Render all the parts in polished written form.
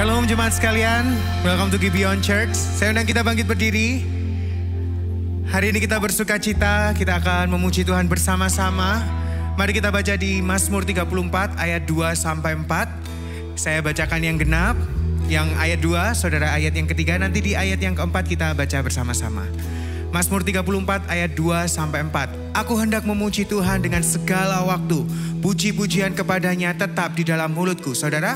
Shalom jemaat sekalian, welcome to Gibeon Church. Saya undang kita bangkit berdiri. Hari ini kita bersuka cita, kita akan memuji Tuhan bersama-sama. Mari kita baca di Mazmur 34 ayat 2 sampai 4. Saya bacakan yang genap, yang ayat 2, saudara ayat yang ketiga, nanti di ayat yang keempat kita baca bersama-sama. Mazmur 34 ayat 2 sampai 4. Aku hendak memuji Tuhan dengan segala waktu, puji-pujian kepadanya tetap di dalam mulutku. Saudara,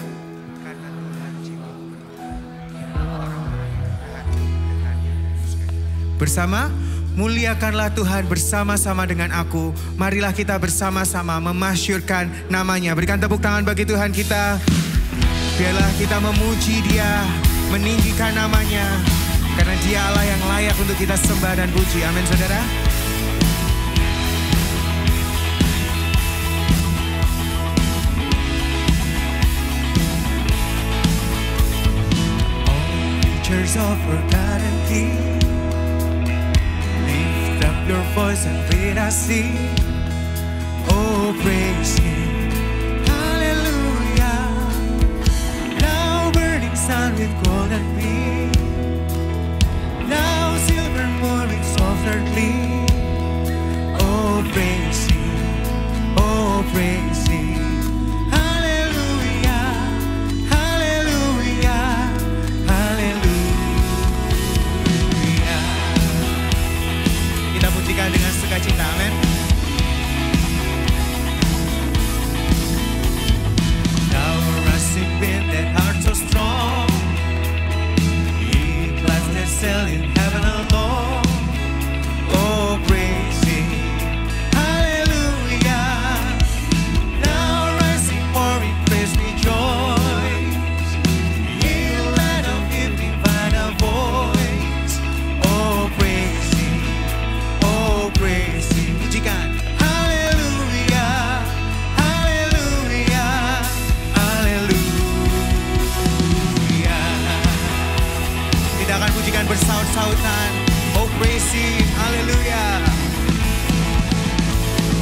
bersama, muliakanlah Tuhan bersama-sama dengan aku. Marilah kita bersama-sama memasyurkan namanya. Berikan tepuk tangan bagi Tuhan kita. Biarlah kita memuji Dia, meninggikan namanya. Karena Dia Allah yang layak untuk kita sembah dan puji. Amin saudara. All creatures of God and King, your voice and let us sing. Oh, praise Him. Hallelujah. Now burning sun with golden beam. Now silver moon with softer gleam. Oh, praise Him. Oh, praise Him. Hallelujah. Hallelujah. Hallelujah. Kita pujikan dengan sukacita, amin. Now rushing wind that heart so strong, He clasped His sail in heaven alone. Oh, praise Him, hallelujah. Now rising pouring praise rejoice, He led of evening find a voice. Oh, praise Him. Oh, praise Him. Pujikan. Hallelujah, hallelujah, hallelujah. Kita akan pujikan bersaut-sautan. Oh, praise Him. Hallelujah.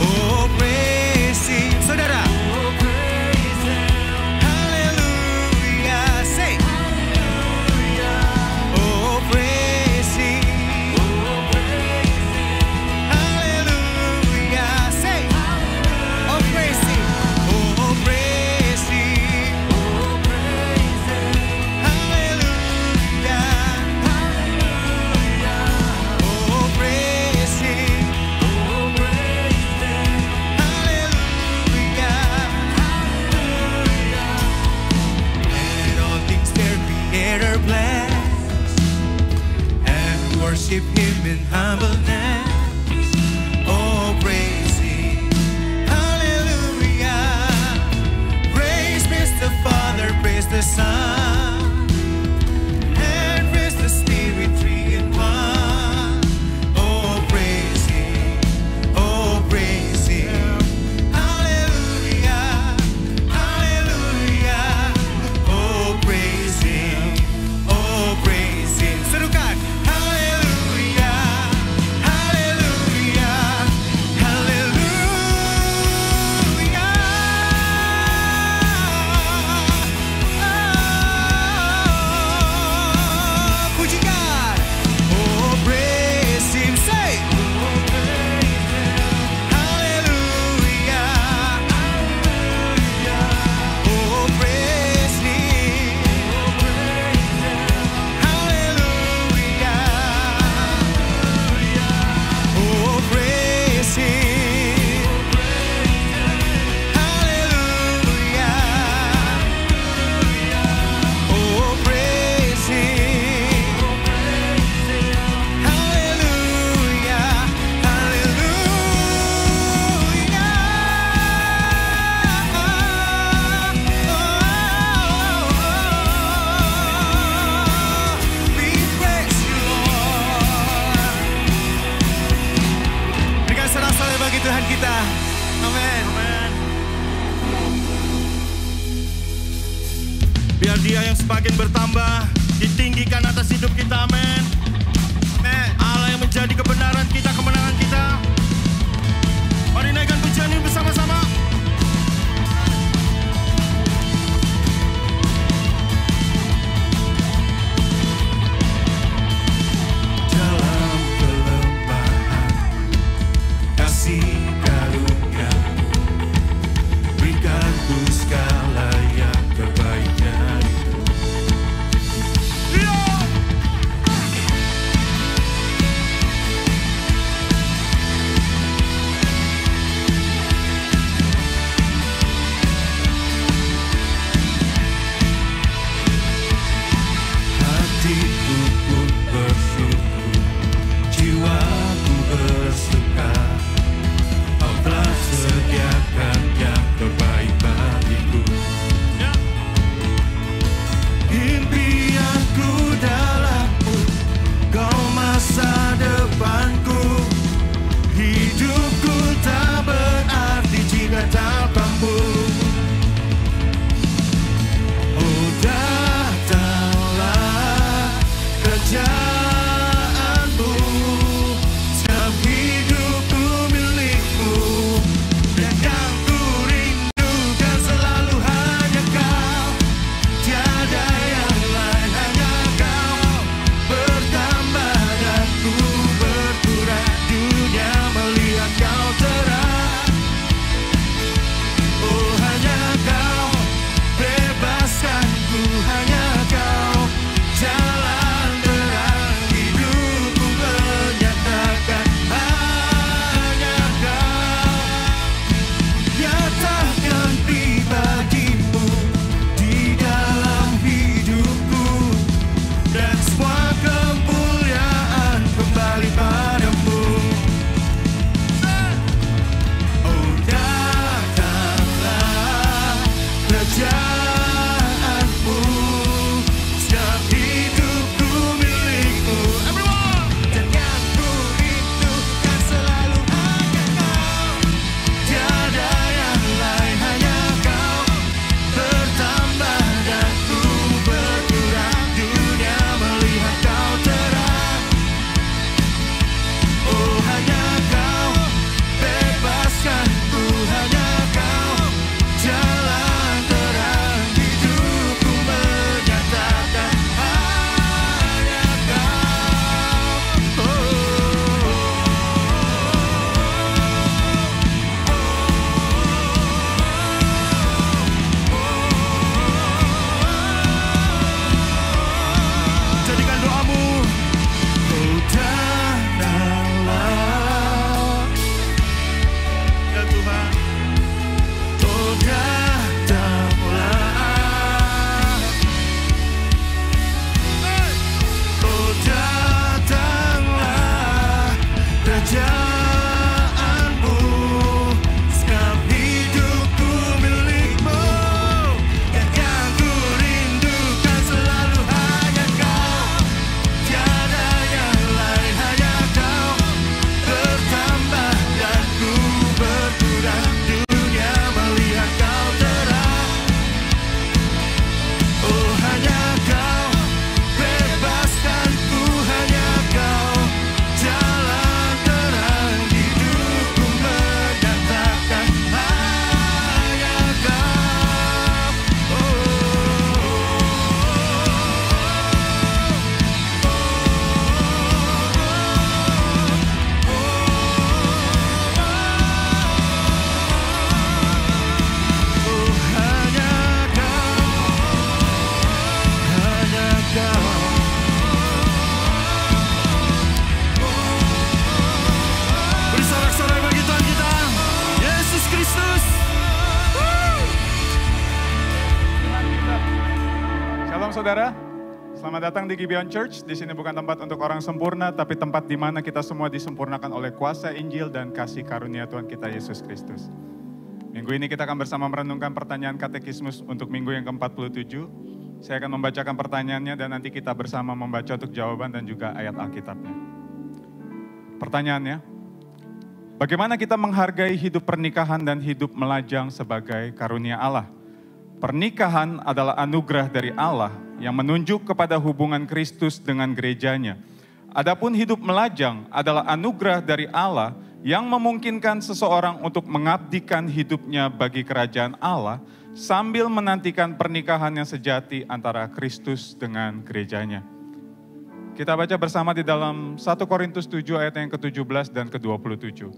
Oh, praise Him. Saudara. Oh, praise Him. Hallelujah. Say. Hallelujah. Oh, praise Him. Worship Him in humbleness. Oh, praise Him. Hallelujah. Praise the Father, praise the Son, and praise the Spirit, three in one. Oh, praise Him. Oh, praise Him. Hallelujah. Hallelujah. Oh, praise Him. Oh, praise Him. Serukan. Tuhan kita. Amin. Biar Dia yang semakin bertambah, ditinggikan atas hidup kita. Amin. Amin. Allah yang menjadi kebenaran kita, kemenangan kita. Mari naikkan pujian ini bersama-sama. kerajaanmu, sekap hidupku milikmu. Yang kan ku rindukan selalu hanya kau, tiada yang lain, hanya kau. Bertambah dan ku berkurang, dunia melihat kau terang. Oh hanya kau bebaskan ku, hanya kau jalan terang hidupku menyatakan hanya kau. Oh hanya kau. Beri sorak-sorai bagi Tuhan kita, Yesus Kristus. Shalom saudara, selamat datang di Gibeon Church. Di sini bukan tempat untuk orang sempurna, tapi tempat di mana kita semua disempurnakan oleh kuasa Injil dan kasih karunia Tuhan kita Yesus Kristus. Minggu ini kita akan bersama merenungkan pertanyaan katekismus untuk minggu yang ke-47. Saya akan membacakan pertanyaannya dan nanti kita bersama membaca untuk jawaban dan juga ayat Alkitabnya. Pertanyaannya, bagaimana kita menghargai hidup pernikahan dan hidup melajang sebagai karunia Allah? Pernikahan adalah anugerah dari Allah yang menunjuk kepada hubungan Kristus dengan gerejanya. Adapun hidup melajang adalah anugerah dari Allah yang memungkinkan seseorang untuk mengabdikan hidupnya bagi kerajaan Allah sambil menantikan pernikahan yang sejati antara Kristus dengan gerejanya. Kita baca bersama di dalam 1 Korintus 7 ayat yang ke-17 dan ke-27.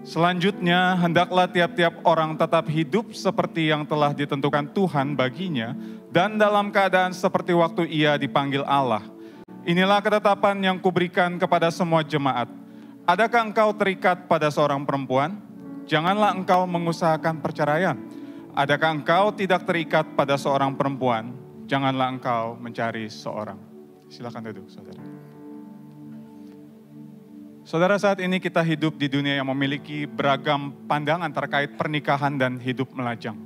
Selanjutnya, hendaklah tiap-tiap orang tetap hidup seperti yang telah ditentukan Tuhan baginya dan dalam keadaan seperti waktu ia dipanggil Allah. Inilah ketetapan yang kuberikan kepada semua jemaat. Adakah engkau terikat pada seorang perempuan? Janganlah engkau mengusahakan perceraian. Adakah engkau tidak terikat pada seorang perempuan? Janganlah engkau mencari seorang. Silakan duduk, saudara. Saudara, saat ini kita hidup di dunia yang memiliki beragam pandangan terkait pernikahan dan hidup melajang.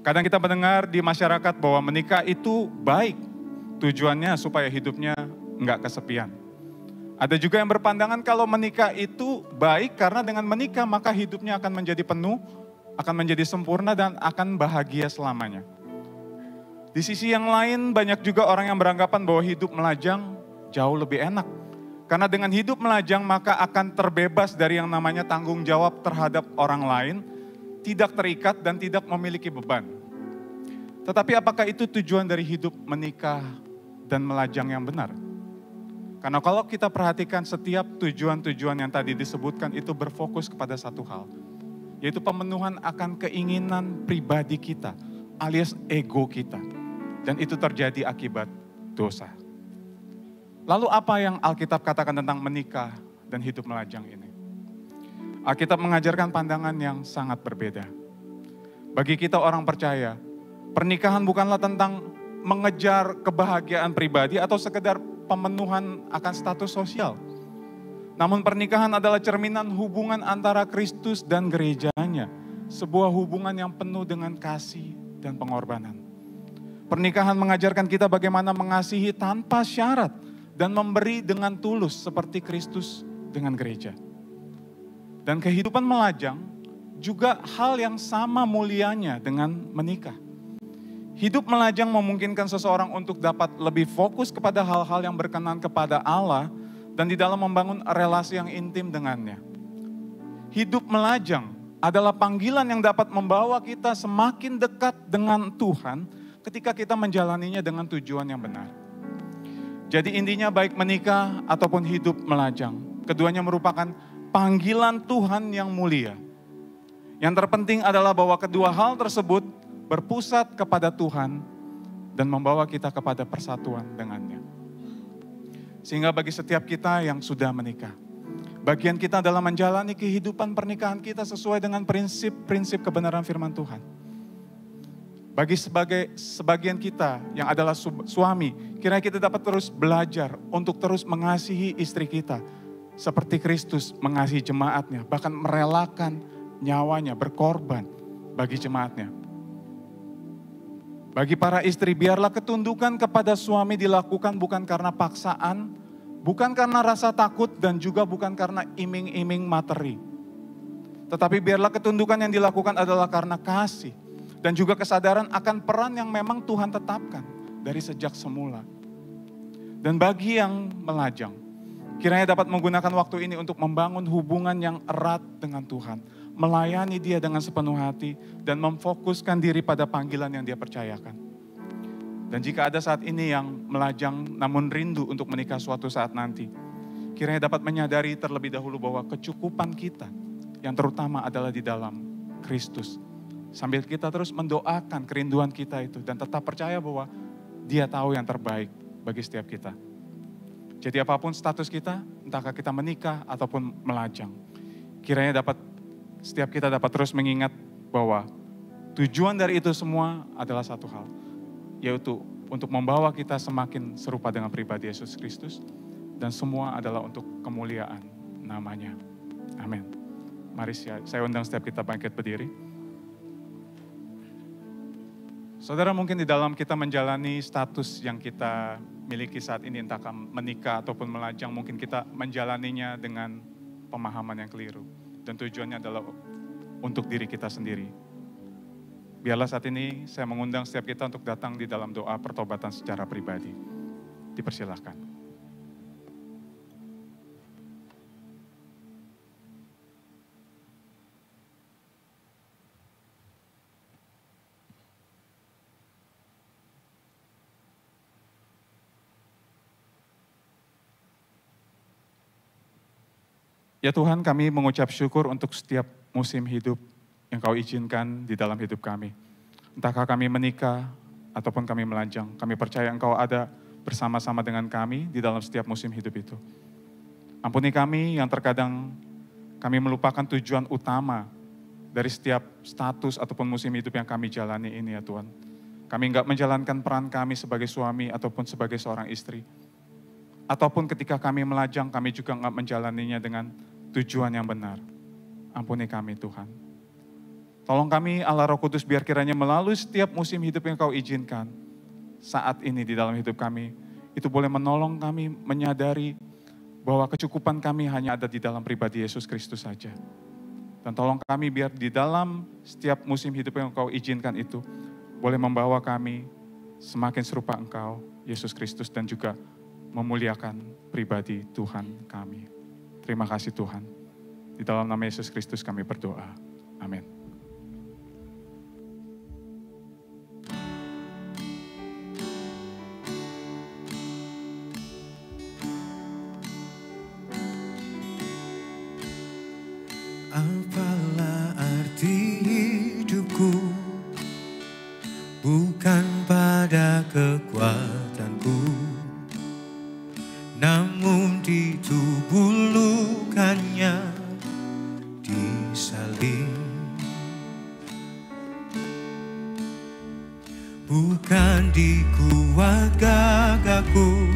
Kadang kita mendengar di masyarakat bahwa menikah itu baik. Tujuannya supaya hidupnya enggak kesepian. Ada juga yang berpandangan kalau menikah itu baik karena dengan menikah maka hidupnya akan menjadi penuh, akan menjadi sempurna dan akan bahagia selamanya. Di sisi yang lain banyak juga orang yang beranggapan bahwa hidup melajang jauh lebih enak. Karena dengan hidup melajang maka akan terbebas dari yang namanya tanggung jawab terhadap orang lain, tidak terikat dan tidak memiliki beban. Tetapi apakah itu tujuan dari hidup menikah dan melajang yang benar? Karena kalau kita perhatikan setiap tujuan-tujuan yang tadi disebutkan itu berfokus kepada satu hal. Yaitu pemenuhan akan keinginan pribadi kita alias ego kita. Dan itu terjadi akibat dosa. Lalu apa yang Alkitab katakan tentang menikah dan hidup melajang ini? Alkitab mengajarkan pandangan yang sangat berbeda. Bagi kita orang percaya, pernikahan bukanlah tentang mengejar kebahagiaan pribadi atau sekedar pemenuhan akan status sosial. Namun pernikahan adalah cerminan hubungan antara Kristus dan gerejanya. Sebuah hubungan yang penuh dengan kasih dan pengorbanan. Pernikahan mengajarkan kita bagaimana mengasihi tanpa syarat dan memberi dengan tulus seperti Kristus dengan gereja. Dan kehidupan melajang juga hal yang sama mulianya dengan menikah. Hidup melajang memungkinkan seseorang untuk dapat lebih fokus kepada hal-hal yang berkenan kepada Allah dan di dalam membangun relasi yang intim dengannya. Hidup melajang adalah panggilan yang dapat membawa kita semakin dekat dengan Tuhan ketika kita menjalaninya dengan tujuan yang benar. Jadi intinya baik menikah ataupun hidup melajang, keduanya merupakan panggilan Tuhan yang mulia. Yang terpenting adalah bahwa kedua hal tersebut berpusat kepada Tuhan dan membawa kita kepada persatuan dengannya. Sehingga bagi setiap kita yang sudah menikah, bagian kita adalah menjalani kehidupan pernikahan kita sesuai dengan prinsip-prinsip kebenaran firman Tuhan. Bagi sebagian kita yang adalah suami, kiranya kita dapat terus belajar untuk terus mengasihi istri kita seperti Kristus mengasihi jemaatnya, bahkan merelakan nyawanya, berkorban bagi jemaatnya. Bagi para istri, biarlah ketundukan kepada suami dilakukan bukan karena paksaan, bukan karena rasa takut, dan juga bukan karena iming-iming materi. Tetapi biarlah ketundukan yang dilakukan adalah karena kasih, dan juga kesadaran akan peran yang memang Tuhan tetapkan dari sejak semula. Dan bagi yang melajang, kiranya dapat menggunakan waktu ini untuk membangun hubungan yang erat dengan Tuhan, melayani Dia dengan sepenuh hati, dan memfokuskan diri pada panggilan yang Dia percayakan. Dan jika ada saat ini yang melajang namun rindu untuk menikah suatu saat nanti, kiranya dapat menyadari terlebih dahulu bahwa kecukupan kita yang terutama adalah di dalam Kristus. Sambil kita terus mendoakan kerinduan kita itu dan tetap percaya bahwa Dia tahu yang terbaik bagi setiap kita. Jadi apapun status kita, entahkah kita menikah ataupun melajang, kiranya setiap kita dapat terus mengingat bahwa tujuan dari itu semua adalah satu hal, yaitu untuk membawa kita semakin serupa dengan pribadi Yesus Kristus, dan semua adalah untuk kemuliaan namanya. Amin. Mari saya undang setiap kita bangkit berdiri. Saudara, mungkin di dalam kita menjalani status yang kita miliki saat ini, entah menikah ataupun melajang, mungkin kita menjalaninya dengan pemahaman yang keliru. Dan tujuannya adalah untuk diri kita sendiri. Biarlah saat ini saya mengundang setiap kita untuk datang di dalam doa pertobatan secara pribadi. Dipersilahkan. Ya Tuhan, kami mengucap syukur untuk setiap musim hidup yang Kau izinkan di dalam hidup kami. Entahkah kami menikah ataupun kami melajang, kami percaya Engkau ada bersama-sama dengan kami di dalam setiap musim hidup itu. Ampuni kami yang terkadang kami melupakan tujuan utama dari setiap status ataupun musim hidup yang kami jalani ini ya Tuhan. Kami enggak menjalankan peran kami sebagai suami ataupun sebagai seorang istri. Ataupun ketika kami melajang, kami juga enggak menjalaninya dengan tujuan yang benar. Ampuni kami Tuhan. Tolong kami Allah Roh Kudus biar kiranya melalui setiap musim hidup yang Kau izinkan saat ini di dalam hidup kami, itu boleh menolong kami menyadari bahwa kecukupan kami hanya ada di dalam pribadi Yesus Kristus saja. Dan tolong kami biar di dalam setiap musim hidup yang Kau izinkan itu boleh membawa kami semakin serupa Engkau, Yesus Kristus, dan juga memuliakan pribadi Tuhan kami. Terima kasih Tuhan. Di dalam nama Yesus Kristus kami berdoa. Amin. Apalah arti hidupku, bukan pada kekuatanku, namun di tubuh lukanya disalib. Bukan di kuat gagahku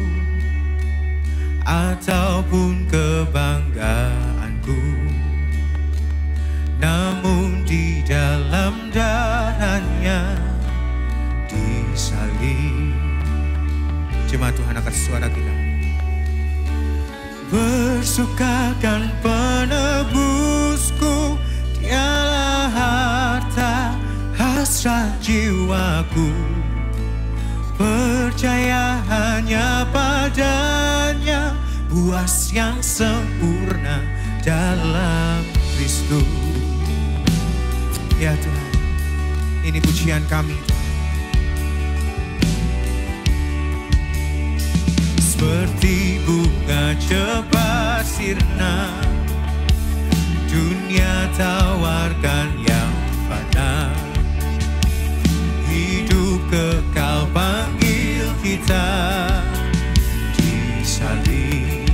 ataupun kebanggaanku, namun di dalam darahnya disalib. Jemaat Tuhan, angkat suara kita. Bersukakan penebusku, dialah harta hasrat jiwaku. Percaya hanya padanya, puas yang sempurna dalam Kristus. Ya Tuhan, ini pujian kami. Seperti bunga cepat sirna, dunia tawarkan yang fana. Hidup kekal panggil kita disalib.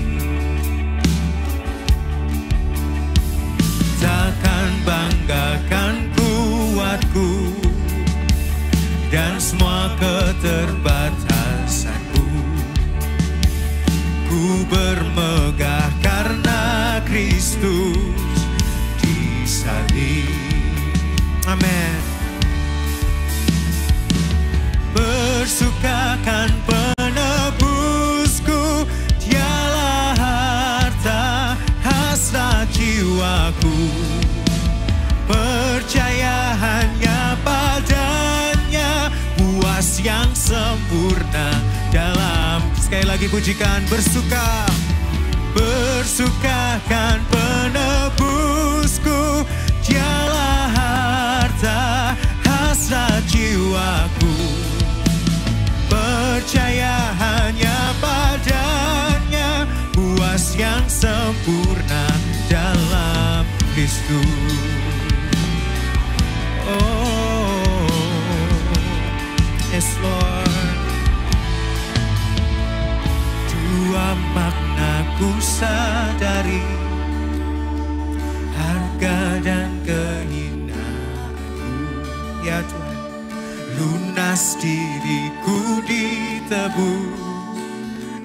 Takkan banggakan kuatku dan semua keterbatasanku. Ku bermegah karena Kristus disalib. Amin. Bersukakan penebusku, dialah harta hasrat jiwaku. Percaya hanya padanya, puas yang sempurna dalam. Sekali lagi pujikan, bersuka. Bersukakan penebusku, dialah harta hasrat jiwaku. Percaya hanya padanya, puas yang sempurna dalam Kristus. Oh, yes Lord. Dua makna ku sadari, harga dan kehinaanku, ya Tuhan. Lunas diriku ditebus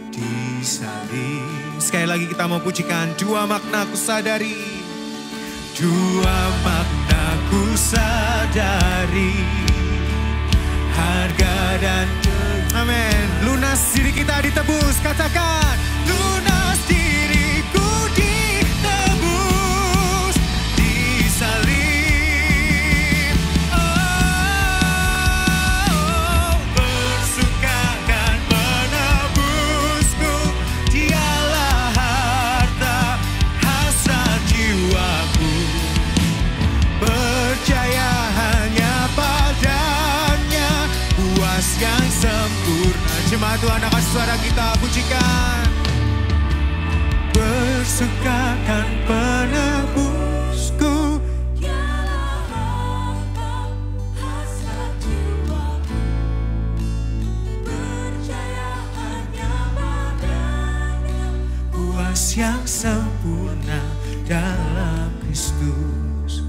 disalib. Sekali lagi kita mau pujikan, dua makna ku sadari, dua makna ku sadari, harga dan amin. Lunas diri kita ditebus, katakan lunas diriku ditebus disalib. Yang sempurna. Jemaat Tuhan, angkat suara kita, pujikan. Bersukakan penebusku, dialah harta hasrat jiwaku. Percaya hanya padanya, puas yang sempurna dalam Kristus.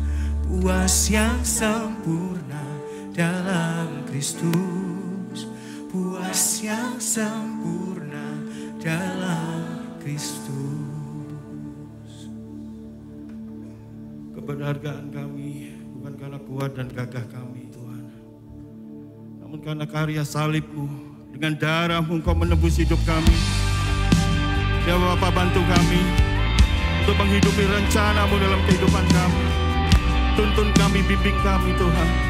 Puas yang sempurna dalam Kristus. Puas yang sempurna dalam Kristus. Keberhargaan kami bukan karena kuat dan gagah kami Tuhan, namun karena karya salib-Mu. Dengan darah-Mu Engkau menebus hidup kami. Ya Bapa, bantu kami untuk menghidupi rencana-Mu dalam kehidupan kami. Tuntun kami, bimbing kami Tuhan.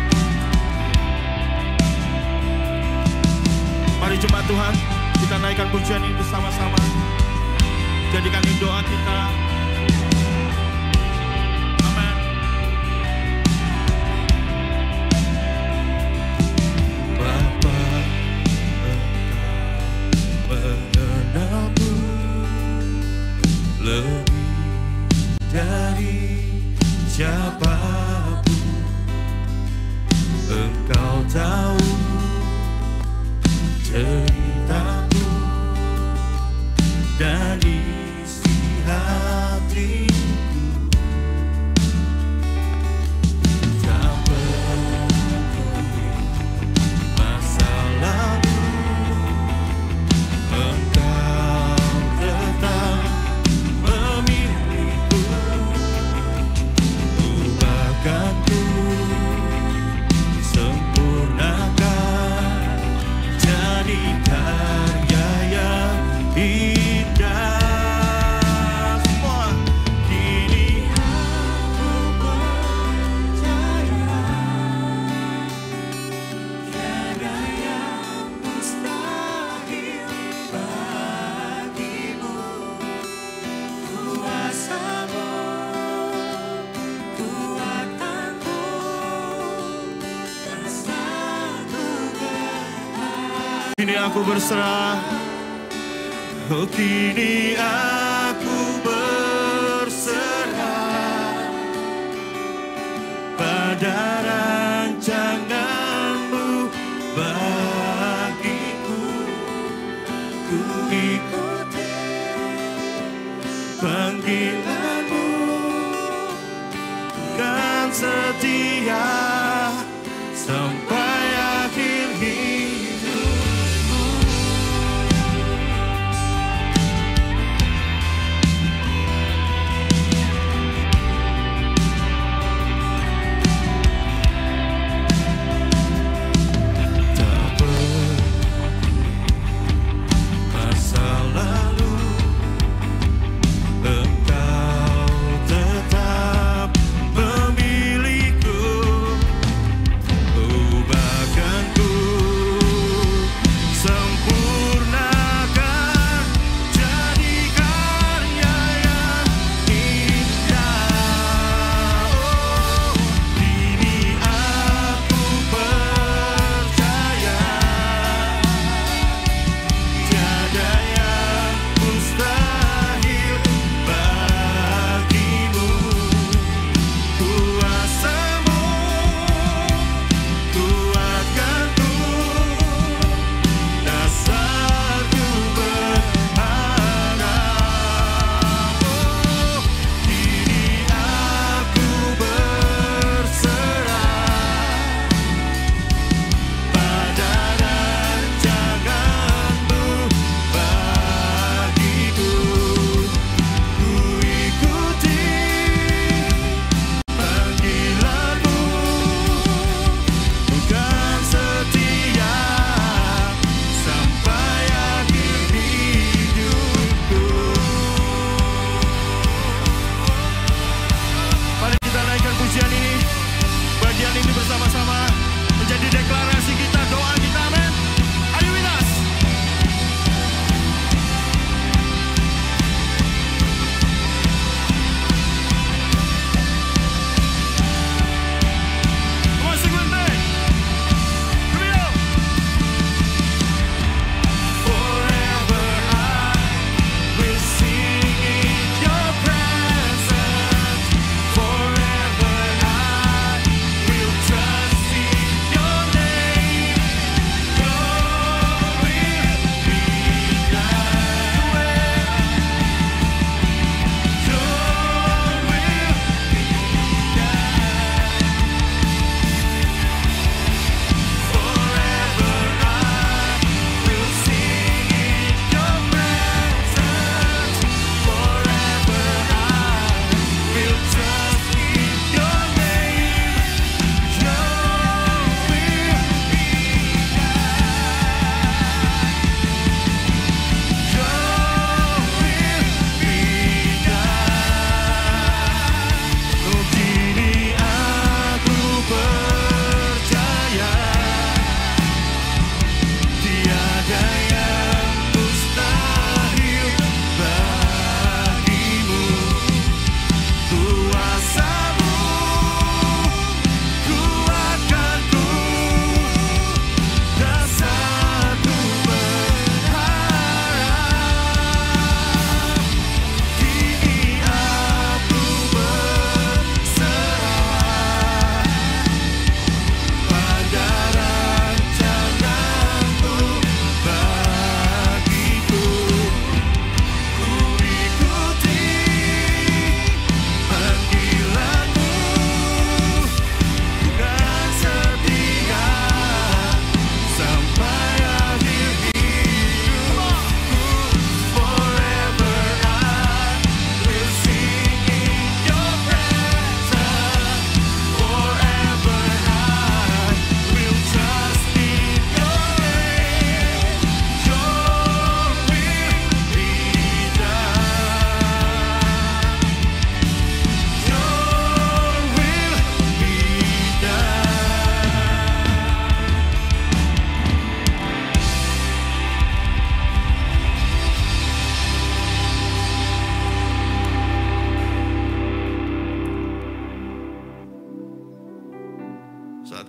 Mari jemaat Tuhan, kita naikkan pujian ini bersama-sama. Jadikan ini doa kita. Amin. Bapa, Engkau mengenalku lebih dari siapapun. Engkau tahu ceritaku dan isi hatiku. Tak peduli masalahku, Engkau tetap memilihku. Ubahkanku, sempurnakan jadi karya yang indah. Semua kini aku percaya, tiada yang mustahil bagimu. Kuasa-Mu, kuatanmu, tak sanggup. Kini aku berserah. Oh, kini aku berserah pada rancangan-Mu bagiku. Ku ikuti panggilan-Mu, kan setia sampai akhir hidupku.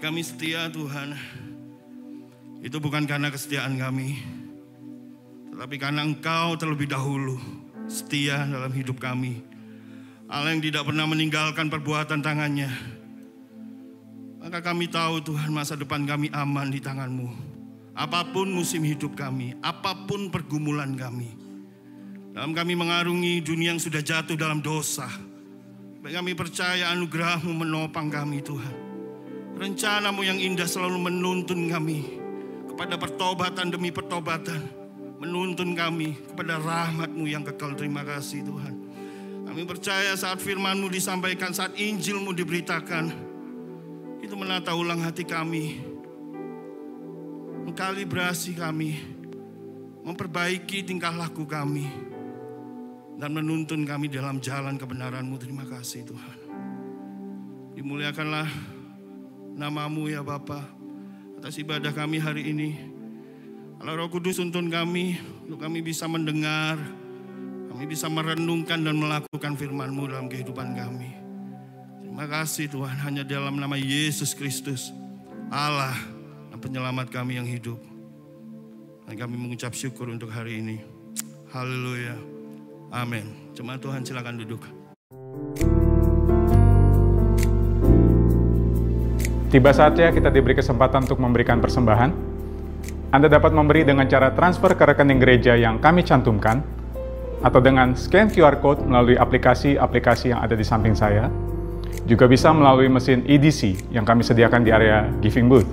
Saat kami setia Tuhan, itu bukan karena kesetiaan kami, tetapi karena Engkau terlebih dahulu setia dalam hidup kami. Allah yang tidak pernah meninggalkan perbuatan tangannya. Maka kami tahu Tuhan, masa depan kami aman di tangan-Mu. Apapun musim hidup kami, apapun pergumulan kami, dalam kami mengarungi dunia yang sudah jatuh dalam dosa, kami percaya anugerah-Mu menopang kami Tuhan. Rencana-Mu yang indah selalu menuntun kami kepada pertobatan demi pertobatan, menuntun kami kepada rahmat-Mu yang kekal. Terima kasih Tuhan. Kami percaya saat firman-Mu disampaikan, saat Injil-Mu diberitakan, itu menata ulang hati kami, mengkalibrasi kami, memperbaiki tingkah laku kami, dan menuntun kami dalam jalan kebenaran-Mu. Terima kasih Tuhan. Dimuliakanlah nama-Mu ya Bapa atas ibadah kami hari ini. Allah Roh Kudus tuntun kami untuk kami bisa mendengar, kami bisa merenungkan dan melakukan firman-Mu dalam kehidupan kami. Terima kasih Tuhan, hanya dalam nama Yesus Kristus, Allah dan penyelamat kami yang hidup. Dan kami mengucap syukur untuk hari ini. Haleluya. Amin. Jemaat Tuhan silakan duduk. Tiba saatnya kita diberi kesempatan untuk memberikan persembahan. Anda dapat memberi dengan cara transfer ke rekening gereja yang kami cantumkan, atau dengan scan QR Code melalui aplikasi-aplikasi yang ada di samping saya. Juga bisa melalui mesin EDC yang kami sediakan di area giving booth.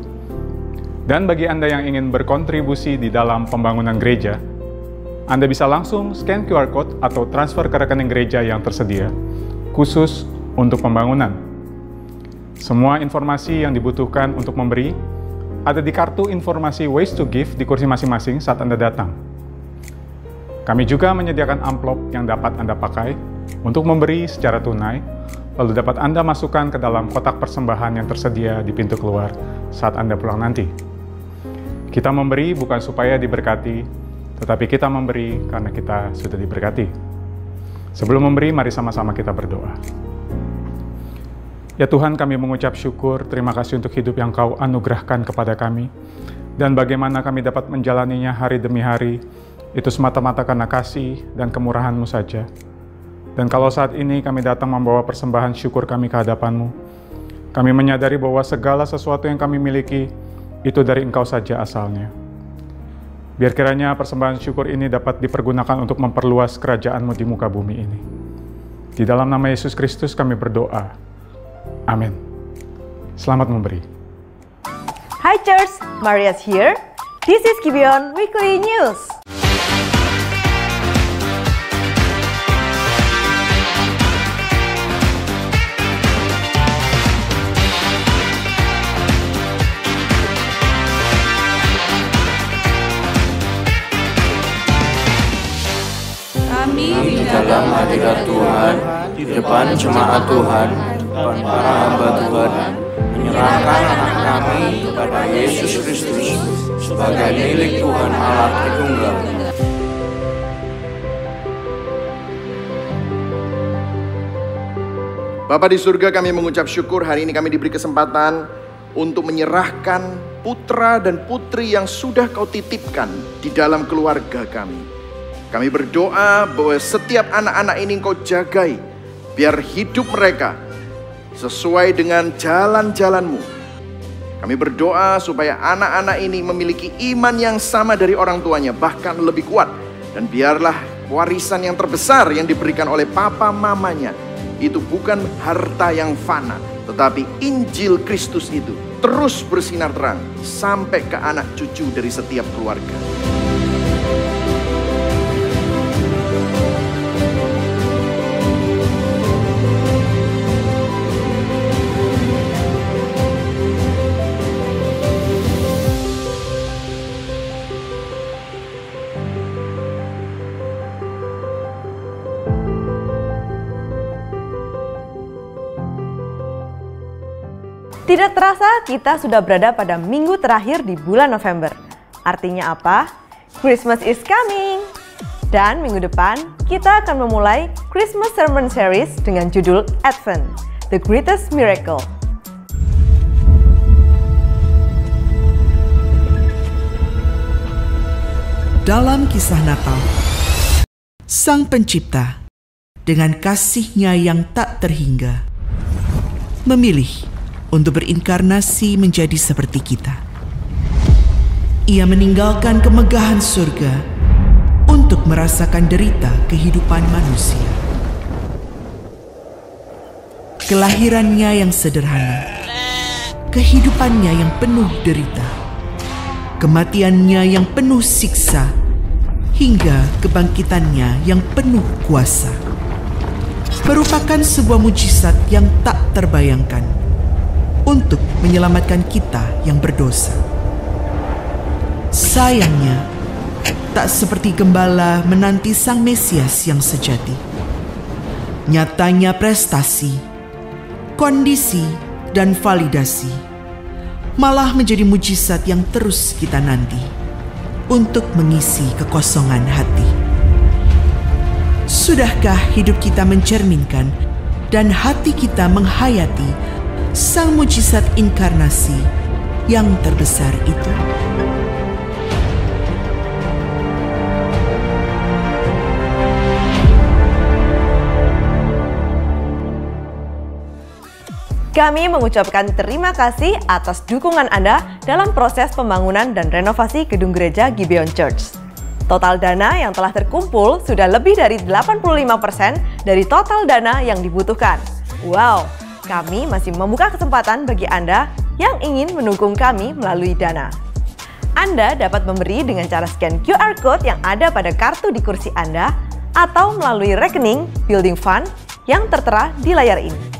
Dan bagi Anda yang ingin berkontribusi di dalam pembangunan gereja, Anda bisa langsung scan QR Code atau transfer ke rekening gereja yang tersedia, khusus untuk pembangunan. Semua informasi yang dibutuhkan untuk memberi ada di kartu informasi Ways to Give di kursi masing-masing saat Anda datang. Kami juga menyediakan amplop yang dapat Anda pakai untuk memberi secara tunai, lalu dapat Anda masukkan ke dalam kotak persembahan yang tersedia di pintu keluar saat Anda pulang nanti. Kita memberi bukan supaya diberkati, tetapi kita memberi karena kita sudah diberkati. Sebelum memberi, mari sama-sama kita berdoa. Ya Tuhan, kami mengucap syukur, terima kasih untuk hidup yang Kau anugerahkan kepada kami, dan bagaimana kami dapat menjalaninya hari demi hari, itu semata-mata karena kasih dan kemurahan-Mu saja. Dan kalau saat ini kami datang membawa persembahan syukur kami ke hadapan-Mu, kami menyadari bahwa segala sesuatu yang kami miliki, itu dari Engkau saja asalnya. Biar kiranya persembahan syukur ini dapat dipergunakan untuk memperluas kerajaan-Mu di muka bumi ini. Di dalam nama Yesus Kristus kami berdoa. Amin. Selamat memberi. Hi Church, Maria's here. This is Gibeon Weekly News. Kami di dalam hadirat Tuhan, di depan jemaat Tuhan, depan para hamba Tuhan, menyerahkan anak kami kepada Yesus Kristus sebagai milik Tuhan Allah Tritunggal. Bapa di surga, kami mengucap syukur hari ini kami diberi kesempatan untuk menyerahkan putra dan putri yang sudah Kau titipkan di dalam keluarga kami. Kami berdoa bahwa setiap anak-anak ini Kau jagai, biar hidup mereka sesuai dengan jalan-jalan-Mu. Kami berdoa supaya anak-anak ini memiliki iman yang sama dari orang tuanya, bahkan lebih kuat. Dan biarlah warisan yang terbesar yang diberikan oleh papa mamanya, itu bukan harta yang fana, tetapi Injil Kristus itu terus bersinar terang sampai ke anak cucu dari setiap keluarga. Tidak terasa kita sudah berada pada minggu terakhir di bulan November. Artinya apa? Christmas is coming! Dan minggu depan kita akan memulai Christmas Sermon Series dengan judul Advent, The Greatest Miracle. Dalam kisah Natal, Sang Pencipta dengan kasih-Nya yang tak terhingga memilih untuk berinkarnasi menjadi seperti kita. Ia meninggalkan kemegahan surga untuk merasakan derita kehidupan manusia. Kelahirannya yang sederhana, kehidupannya yang penuh derita, kematiannya yang penuh siksa, hingga kebangkitannya yang penuh kuasa, merupakan sebuah mujizat yang tak terbayangkan untuk menyelamatkan kita yang berdosa. Sayangnya, tak seperti gembala menanti Sang Mesias yang sejati. Nyatanya prestasi, kondisi, dan validasi malah menjadi mujizat yang terus kita nanti untuk mengisi kekosongan hati. Sudahkah hidup kita mencerminkan dan hati kita menghayati Sang mujizat inkarnasi yang terbesar itu? Kami mengucapkan terima kasih atas dukungan Anda dalam proses pembangunan dan renovasi gedung gereja Gibeon Church. Total dana yang telah terkumpul sudah lebih dari 85% dari total dana yang dibutuhkan. Wow, kami masih membuka kesempatan bagi Anda yang ingin mendukung kami melalui dana. Anda dapat memberi dengan cara scan QR Code yang ada pada kartu di kursi Anda atau melalui rekening Building Fund yang tertera di layar ini.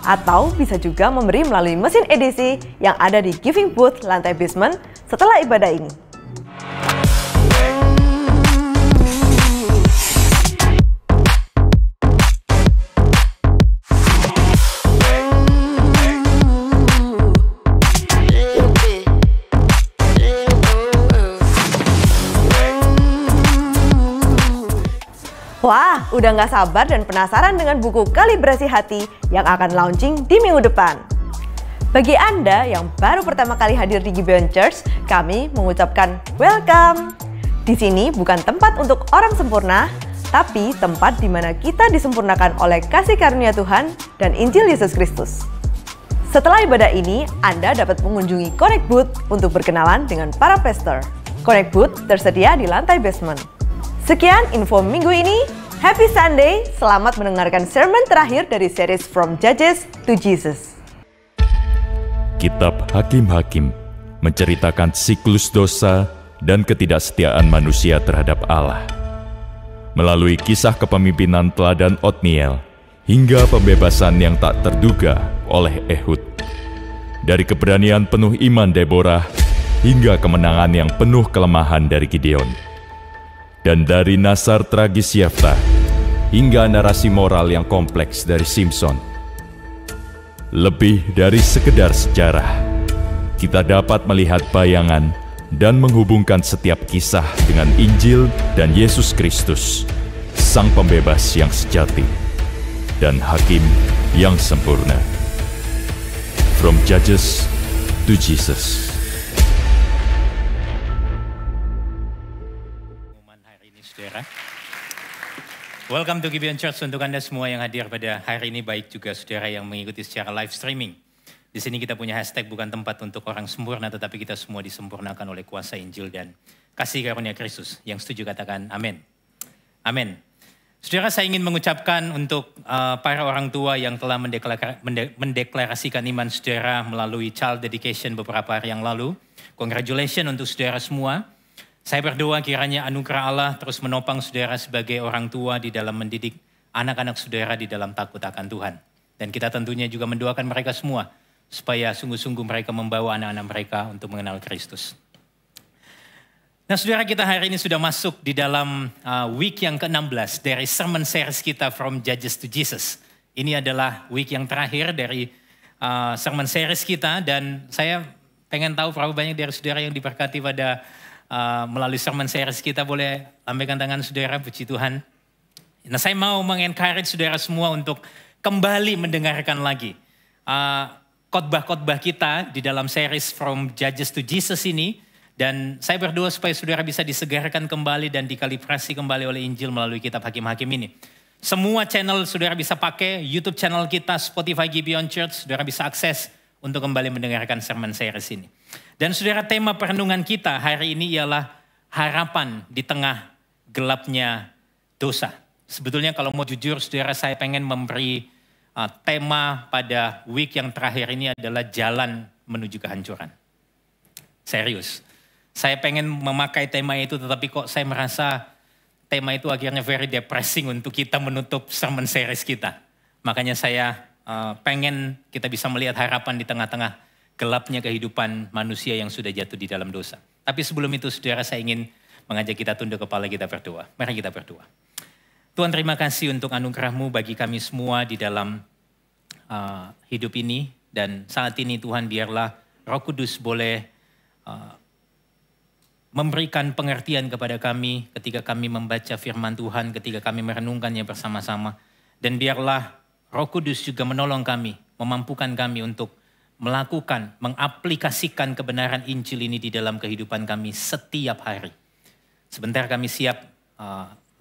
Atau bisa juga memberi melalui mesin edisi yang ada di Giving Booth lantai basement setelah ibadah ini. Wah, udah nggak sabar dan penasaran dengan buku Kalibrasi Hati yang akan launching di minggu depan. Bagi Anda yang baru pertama kali hadir di Gibeon Church, kami mengucapkan welcome. Di sini bukan tempat untuk orang sempurna, tapi tempat di mana kita disempurnakan oleh kasih karunia Tuhan dan Injil Yesus Kristus. Setelah ibadah ini, Anda dapat mengunjungi Connect Booth untuk berkenalan dengan para pastor. Connect Booth tersedia di lantai basement. Sekian info minggu ini. Happy Sunday, selamat mendengarkan sermon terakhir dari series From Judges to Jesus. Kitab Hakim-Hakim menceritakan siklus dosa dan ketidaksetiaan manusia terhadap Allah. Melalui kisah kepemimpinan teladan Otniel hingga pembebasan yang tak terduga oleh Ehud. Dari keberanian penuh iman Deborah hingga kemenangan yang penuh kelemahan dari Gideon. Dan dari nasar tragis Yeftah hingga narasi moral yang kompleks dari Simpson. Lebih dari sekedar sejarah, kita dapat melihat bayangan dan menghubungkan setiap kisah dengan Injil dan Yesus Kristus, Sang Pembebas yang sejati dan Hakim yang sempurna. From Judges to Jesus. Welcome to Gibeon Church untuk Anda semua yang hadir pada hari ini, baik juga saudara yang mengikuti secara live streaming. Di sini kita punya hashtag bukan tempat untuk orang sempurna, tetapi kita semua disempurnakan oleh kuasa Injil dan kasih karunia Kristus. Yang setuju katakan amin. Amin. Saudara, saya ingin mengucapkan untuk para orang tua yang telah mendeklarasikan iman saudara melalui child dedication beberapa hari yang lalu. Congratulations untuk saudara semua. Saya berdoa kiranya anugerah Allah terus menopang saudara sebagai orang tua di dalam mendidik anak-anak saudara di dalam takut akan Tuhan. Dan kita tentunya juga mendoakan mereka semua supaya sungguh-sungguh mereka membawa anak-anak mereka untuk mengenal Kristus. Nah saudara, kita hari ini sudah masuk di dalam week yang ke-16 dari sermon series kita From Judges to Jesus. Ini adalah week yang terakhir dari sermon series kita dan saya pengen tahu berapa banyak dari saudara yang diberkati pada melalui sermon series kita. Boleh lambaikan tangan saudara, puji Tuhan. Nah saya mau mengencourage saudara semua untuk kembali mendengarkan lagi khotbah-khotbah kita di dalam series From Judges to Jesus ini. Dan saya berdoa supaya saudara bisa disegarkan kembali dan dikalibrasi kembali oleh Injil melalui kitab Hakim-Hakim ini. Semua channel saudara bisa pakai, YouTube channel kita, Spotify Gibeon Church, saudara bisa akses untuk kembali mendengarkan sermon series ini. Dan saudara, tema perenungan kita hari ini ialah harapan di tengah gelapnya dosa. Sebetulnya kalau mau jujur saudara, saya pengen memberi tema pada week yang terakhir ini adalah jalan menuju kehancuran. Serius. Saya pengen memakai tema itu, tetapi kok saya merasa tema itu akhirnya very depressing untuk kita menutup sermon series kita. Makanya saya pengen kita bisa melihat harapan di tengah-tengah gelapnya kehidupan manusia yang sudah jatuh di dalam dosa. Tapi sebelum itu saudara, saya ingin mengajak kita tunduk kepala, kita berdoa. Mari kita berdoa. Tuhan, terima kasih untuk anugerah-Mu bagi kami semua di dalam hidup ini. Dan saat ini Tuhan, biarlah Roh Kudus boleh memberikan pengertian kepada kami ketika kami membaca firman Tuhan, ketika kami merenungkannya bersama-sama. Dan biarlah Roh Kudus juga menolong kami, memampukan kami untuk melakukan, mengaplikasikan kebenaran Injil ini di dalam kehidupan kami setiap hari. Sebentar kami siap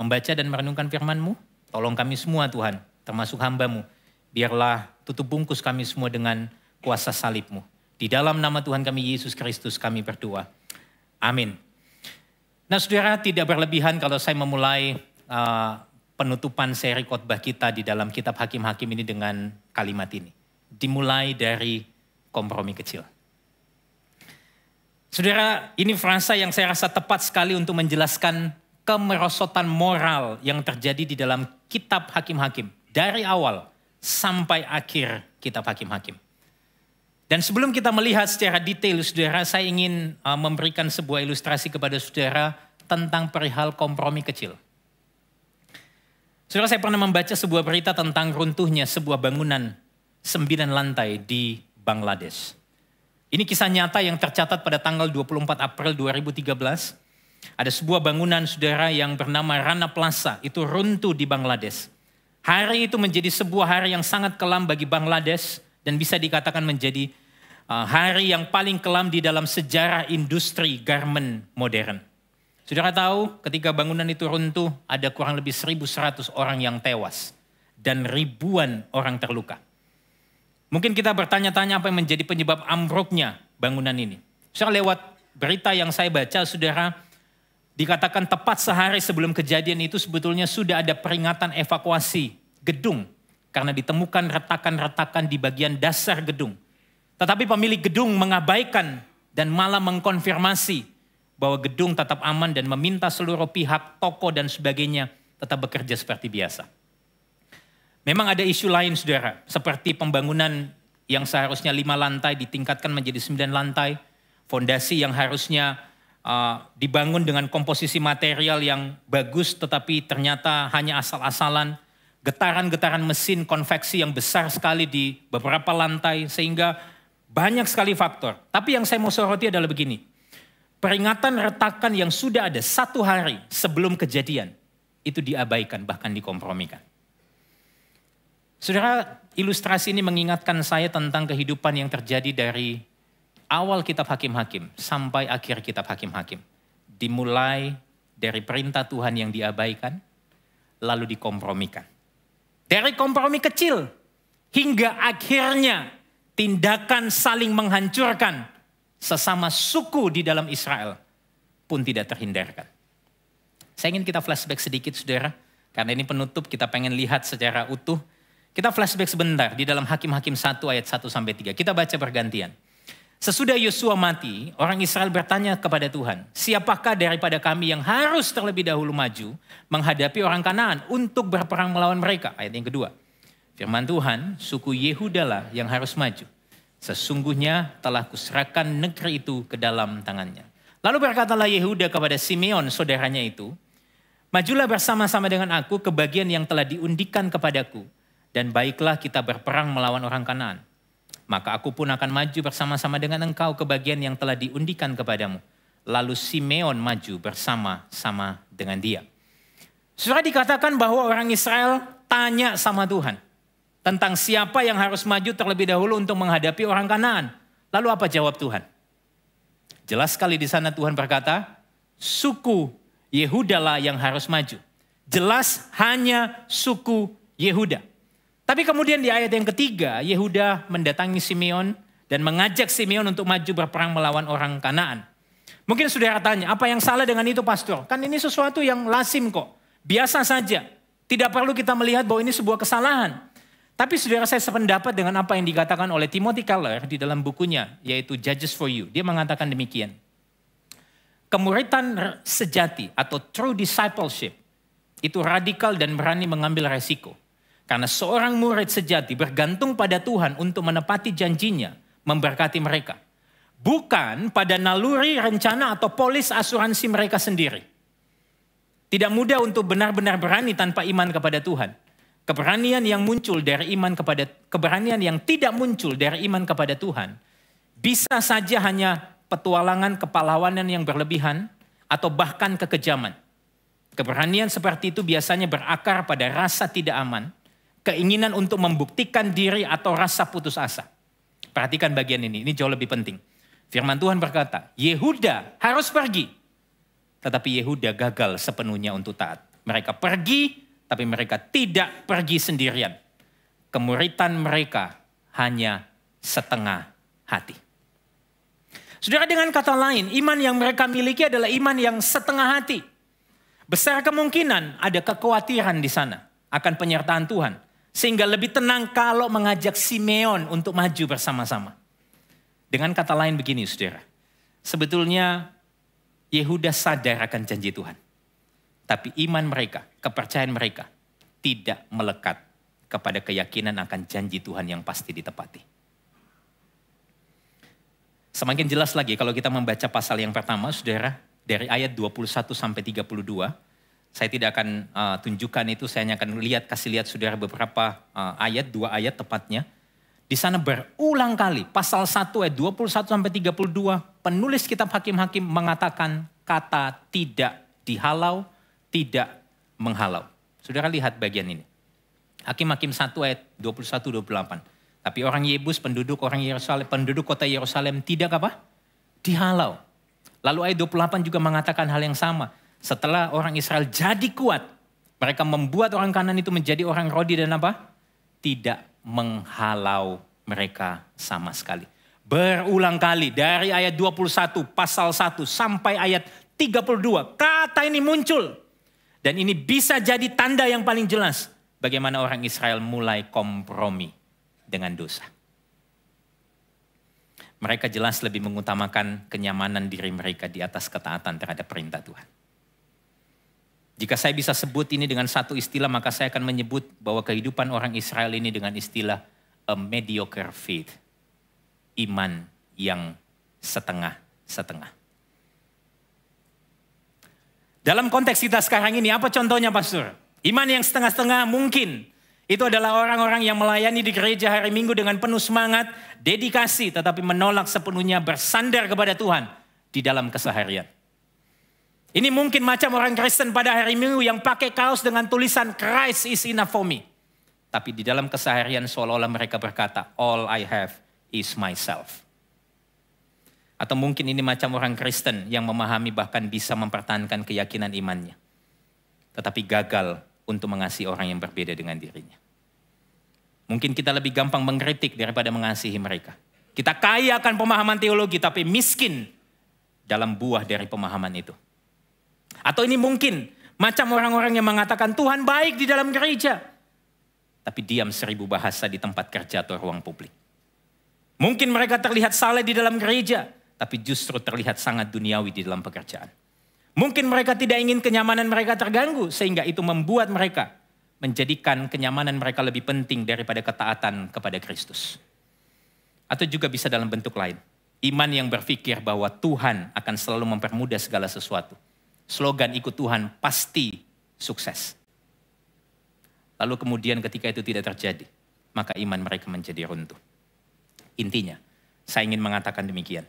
membaca dan merenungkan firman-Mu. Tolong kami semua Tuhan, termasuk hamba-Mu. Biarlah tutup bungkus kami semua dengan kuasa salib-Mu. Di dalam nama Tuhan kami Yesus Kristus kami berdoa. Amin. Nah saudara, tidak berlebihan kalau saya memulai penutupan seri khotbah kita di dalam kitab Hakim-Hakim ini dengan kalimat ini. Dimulai dari kompromi kecil. Saudara, ini frasa yang saya rasa tepat sekali untuk menjelaskan kemerosotan moral yang terjadi di dalam kitab Hakim-Hakim. Dari awal sampai akhir kitab Hakim-Hakim. Dan sebelum kita melihat secara detail, saudara, saya ingin memberikan sebuah ilustrasi kepada saudara tentang perihal kompromi kecil. Saudara, saya pernah membaca sebuah berita tentang runtuhnya sebuah bangunan 9 lantai di Bangladesh. Ini kisah nyata yang tercatat pada tanggal 24 April 2013. Ada sebuah bangunan, saudara, yang bernama Rana Plaza, itu runtuh di Bangladesh. Hari itu menjadi sebuah hari yang sangat kelam bagi Bangladesh, dan bisa dikatakan menjadi hari yang paling kelam di dalam sejarah industri garment modern. Saudara tahu ketika bangunan itu runtuh ada kurang lebih 1.100 orang yang tewas dan ribuan orang terluka. Mungkin kita bertanya-tanya apa yang menjadi penyebab ambruknya bangunan ini. Saudara, lewat berita yang saya baca, saudara, dikatakan tepat sehari sebelum kejadian itu sebetulnya sudah ada peringatan evakuasi gedung. Karena ditemukan retakan-retakan di bagian dasar gedung. Tetapi pemilik gedung mengabaikan dan malah mengkonfirmasi bahwa gedung tetap aman dan meminta seluruh pihak, toko dan sebagainya tetap bekerja seperti biasa. Memang ada isu lain saudara, seperti pembangunan yang seharusnya 5 lantai ditingkatkan menjadi 9 lantai. Fondasi yang harusnya dibangun dengan komposisi material yang bagus tetapi ternyata hanya asal-asalan. Getaran-getaran mesin konveksi yang besar sekali di beberapa lantai sehingga banyak sekali faktor. Tapi yang saya mau soroti adalah begini. Peringatan retakan yang sudah ada 1 hari sebelum kejadian itu diabaikan bahkan dikompromikan. Saudara, ilustrasi ini mengingatkan saya tentang kehidupan yang terjadi dari awal kitab Hakim-Hakim sampai akhir kitab Hakim-Hakim. Dimulai dari perintah Tuhan yang diabaikan lalu dikompromikan. Dari kompromi kecil hingga akhirnya tindakan saling menghancurkan sesama suku di dalam Israel pun tidak terhindarkan. Saya ingin kita flashback sedikit saudara, karena ini penutup kita pengen lihat secara utuh. Kita flashback sebentar di dalam Hakim-Hakim 1 ayat 1-3. Kita baca bergantian. Sesudah Yosua mati, orang Israel bertanya kepada Tuhan, siapakah daripada kami yang harus terlebih dahulu maju menghadapi orang Kanaan untuk berperang melawan mereka? Ayat yang kedua. Firman Tuhan, suku Yehuda lah yang harus maju. Sesungguhnya telah kuserahkan negeri itu ke dalam tangannya. Lalu berkatalah Yehuda kepada Simeon, saudaranya itu, majulah bersama-sama dengan aku ke bagian yang telah diundikan kepadaku, dan baiklah kita berperang melawan orang Kanaan. Maka aku pun akan maju bersama-sama dengan engkau ke bagian yang telah diundikan kepadamu. Lalu Simeon maju bersama-sama dengan dia. Sudah dikatakan bahwa orang Israel tanya sama Tuhan tentang siapa yang harus maju terlebih dahulu untuk menghadapi orang Kanaan. Lalu apa jawab Tuhan? Jelas sekali di sana Tuhan berkata, suku Yehuda lah yang harus maju. Jelas hanya suku Yehuda. Tapi kemudian di ayat yang ketiga, Yehuda mendatangi Simeon dan mengajak Simeon untuk maju berperang melawan orang Kanaan. Mungkin saudara tanya, apa yang salah dengan itu pastor? Kan ini sesuatu yang lazim kok, biasa saja. Tidak perlu kita melihat bahwa ini sebuah kesalahan. Tapi saudara, saya sependapat dengan apa yang dikatakan oleh Timothy Keller di dalam bukunya, yaitu Judges for You. Dia mengatakan demikian. Kemuridan sejati atau true discipleship itu radikal dan berani mengambil resiko. Karena seorang murid sejati bergantung pada Tuhan untuk menepati janjinya, memberkati mereka. Bukan pada naluri, rencana, atau polis asuransi mereka sendiri. Tidak mudah untuk benar-benar berani tanpa iman kepada Tuhan. Keberanian yang muncul dari keberanian yang tidak muncul dari iman kepada Tuhan bisa saja hanya petualangan kepahlawanan yang berlebihan atau bahkan kekejaman. Keberanian seperti itu biasanya berakar pada rasa tidak aman, keinginan untuk membuktikan diri atau rasa putus asa. Perhatikan bagian ini jauh lebih penting. Firman Tuhan berkata, Yehuda harus pergi. Tetapi Yehuda gagal sepenuhnya untuk taat. Mereka pergi, tapi mereka tidak pergi sendirian. Kemuritan mereka hanya setengah hati. Saudara, dengan kata lain, iman yang mereka miliki adalah iman yang setengah hati. Besar kemungkinan ada kekhawatiran di sana akan penyertaan Tuhan. Sehingga lebih tenang kalau mengajak Simeon untuk maju bersama-sama. Dengan kata lain begini saudara. Sebetulnya Yehuda sadar akan janji Tuhan. Tapi iman mereka, kepercayaan mereka tidak melekat kepada keyakinan akan janji Tuhan yang pasti ditepati. Semakin jelas lagi kalau kita membaca pasal yang pertama, saudara, dari ayat 21 sampai 32. Saya tidak akan tunjukkan itu, saya hanya akan kasih lihat saudara beberapa ayat, 2 ayat tepatnya. Di sana berulang kali, pasal 1 ayat 21 sampai 32, penulis kitab Hakim-Hakim mengatakan kata tidak dihalau, tidak menghalau. Saudara lihat bagian ini. Hakim-Hakim 1 ayat 21-28. Tapi orang Yebus, penduduk kota Yerusalem tidak apa? Dihalau. Lalu ayat 28 juga mengatakan hal yang sama. Setelah orang Israel jadi kuat, mereka membuat orang Kanaan itu menjadi orang Rodi dan apa? Tidak menghalau mereka sama sekali. Berulang kali dari ayat 21 pasal 1 sampai ayat 32. Kata ini muncul. Dan ini bisa jadi tanda yang paling jelas bagaimana orang Israel mulai kompromi dengan dosa. Mereka jelas lebih mengutamakan kenyamanan diri mereka di atas ketaatan terhadap perintah Tuhan. Jika saya bisa sebut ini dengan satu istilah, maka saya akan menyebut bahwa kehidupan orang Israel ini dengan istilah a mediocre faith. Iman yang setengah-setengah. Dalam konteks kita sekarang ini, apa contohnya pastor? Iman yang setengah-setengah mungkin. Itu adalah orang-orang yang melayani di gereja hari Minggu dengan penuh semangat, dedikasi, tetapi menolak sepenuhnya bersandar kepada Tuhan di dalam keseharian. Ini mungkin macam orang Kristen pada hari Minggu yang pakai kaos dengan tulisan Christ is enough for me. Tapi di dalam keseharian seolah-olah mereka berkata, all I have is myself. Atau mungkin ini macam orang Kristen yang memahami bahkan bisa mempertahankan keyakinan imannya. Tetapi gagal untuk mengasihi orang yang berbeda dengan dirinya. Mungkin kita lebih gampang mengkritik daripada mengasihi mereka. Kita kaya akan pemahaman teologi tapi miskin dalam buah dari pemahaman itu. Atau ini mungkin macam orang-orang yang mengatakan Tuhan baik di dalam gereja. Tapi diam 1000 bahasa di tempat kerja atau ruang publik. Mungkin mereka terlihat saleh di dalam gereja. Tapi justru terlihat sangat duniawi di dalam pekerjaan. Mungkin mereka tidak ingin kenyamanan mereka terganggu. Sehingga itu membuat mereka menjadikan kenyamanan mereka lebih penting daripada ketaatan kepada Kristus. Atau juga bisa dalam bentuk lain. Iman yang berpikir bahwa Tuhan akan selalu mempermudah segala sesuatu. Slogan ikut Tuhan pasti sukses. Lalu kemudian ketika itu tidak terjadi, maka iman mereka menjadi runtuh. Intinya, saya ingin mengatakan demikian.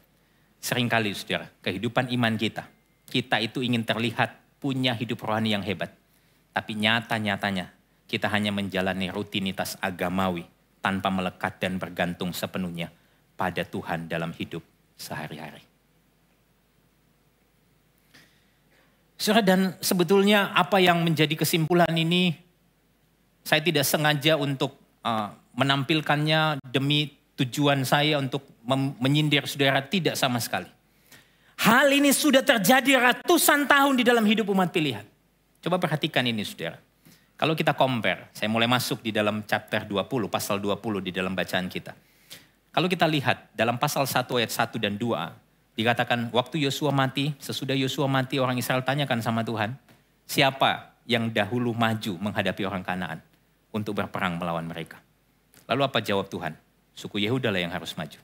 Seringkali saudara, kehidupan iman kita itu ingin terlihat punya hidup rohani yang hebat. Tapi nyata-nyatanya kita hanya menjalani rutinitas agamawi tanpa melekat dan bergantung sepenuhnya pada Tuhan dalam hidup sehari-hari. Saudara, dan sebetulnya apa yang menjadi kesimpulan ini, saya tidak sengaja untuk menampilkannya demi tujuan saya untuk menyindir saudara, tidak sama sekali. Hal ini sudah terjadi ratusan tahun di dalam hidup umat pilihan. Coba perhatikan ini saudara. Kalau kita compare, saya mulai masuk di dalam chapter 20, pasal 20 di dalam bacaan kita. Kalau kita lihat dalam pasal 1 ayat 1 dan 2, dikatakan waktu Yosua mati, sesudah Yosua mati orang Israel tanyakan sama Tuhan, siapa yang dahulu maju menghadapi orang Kanaan untuk berperang melawan mereka. Lalu apa jawab Tuhan? Suku Yehuda lah yang harus maju.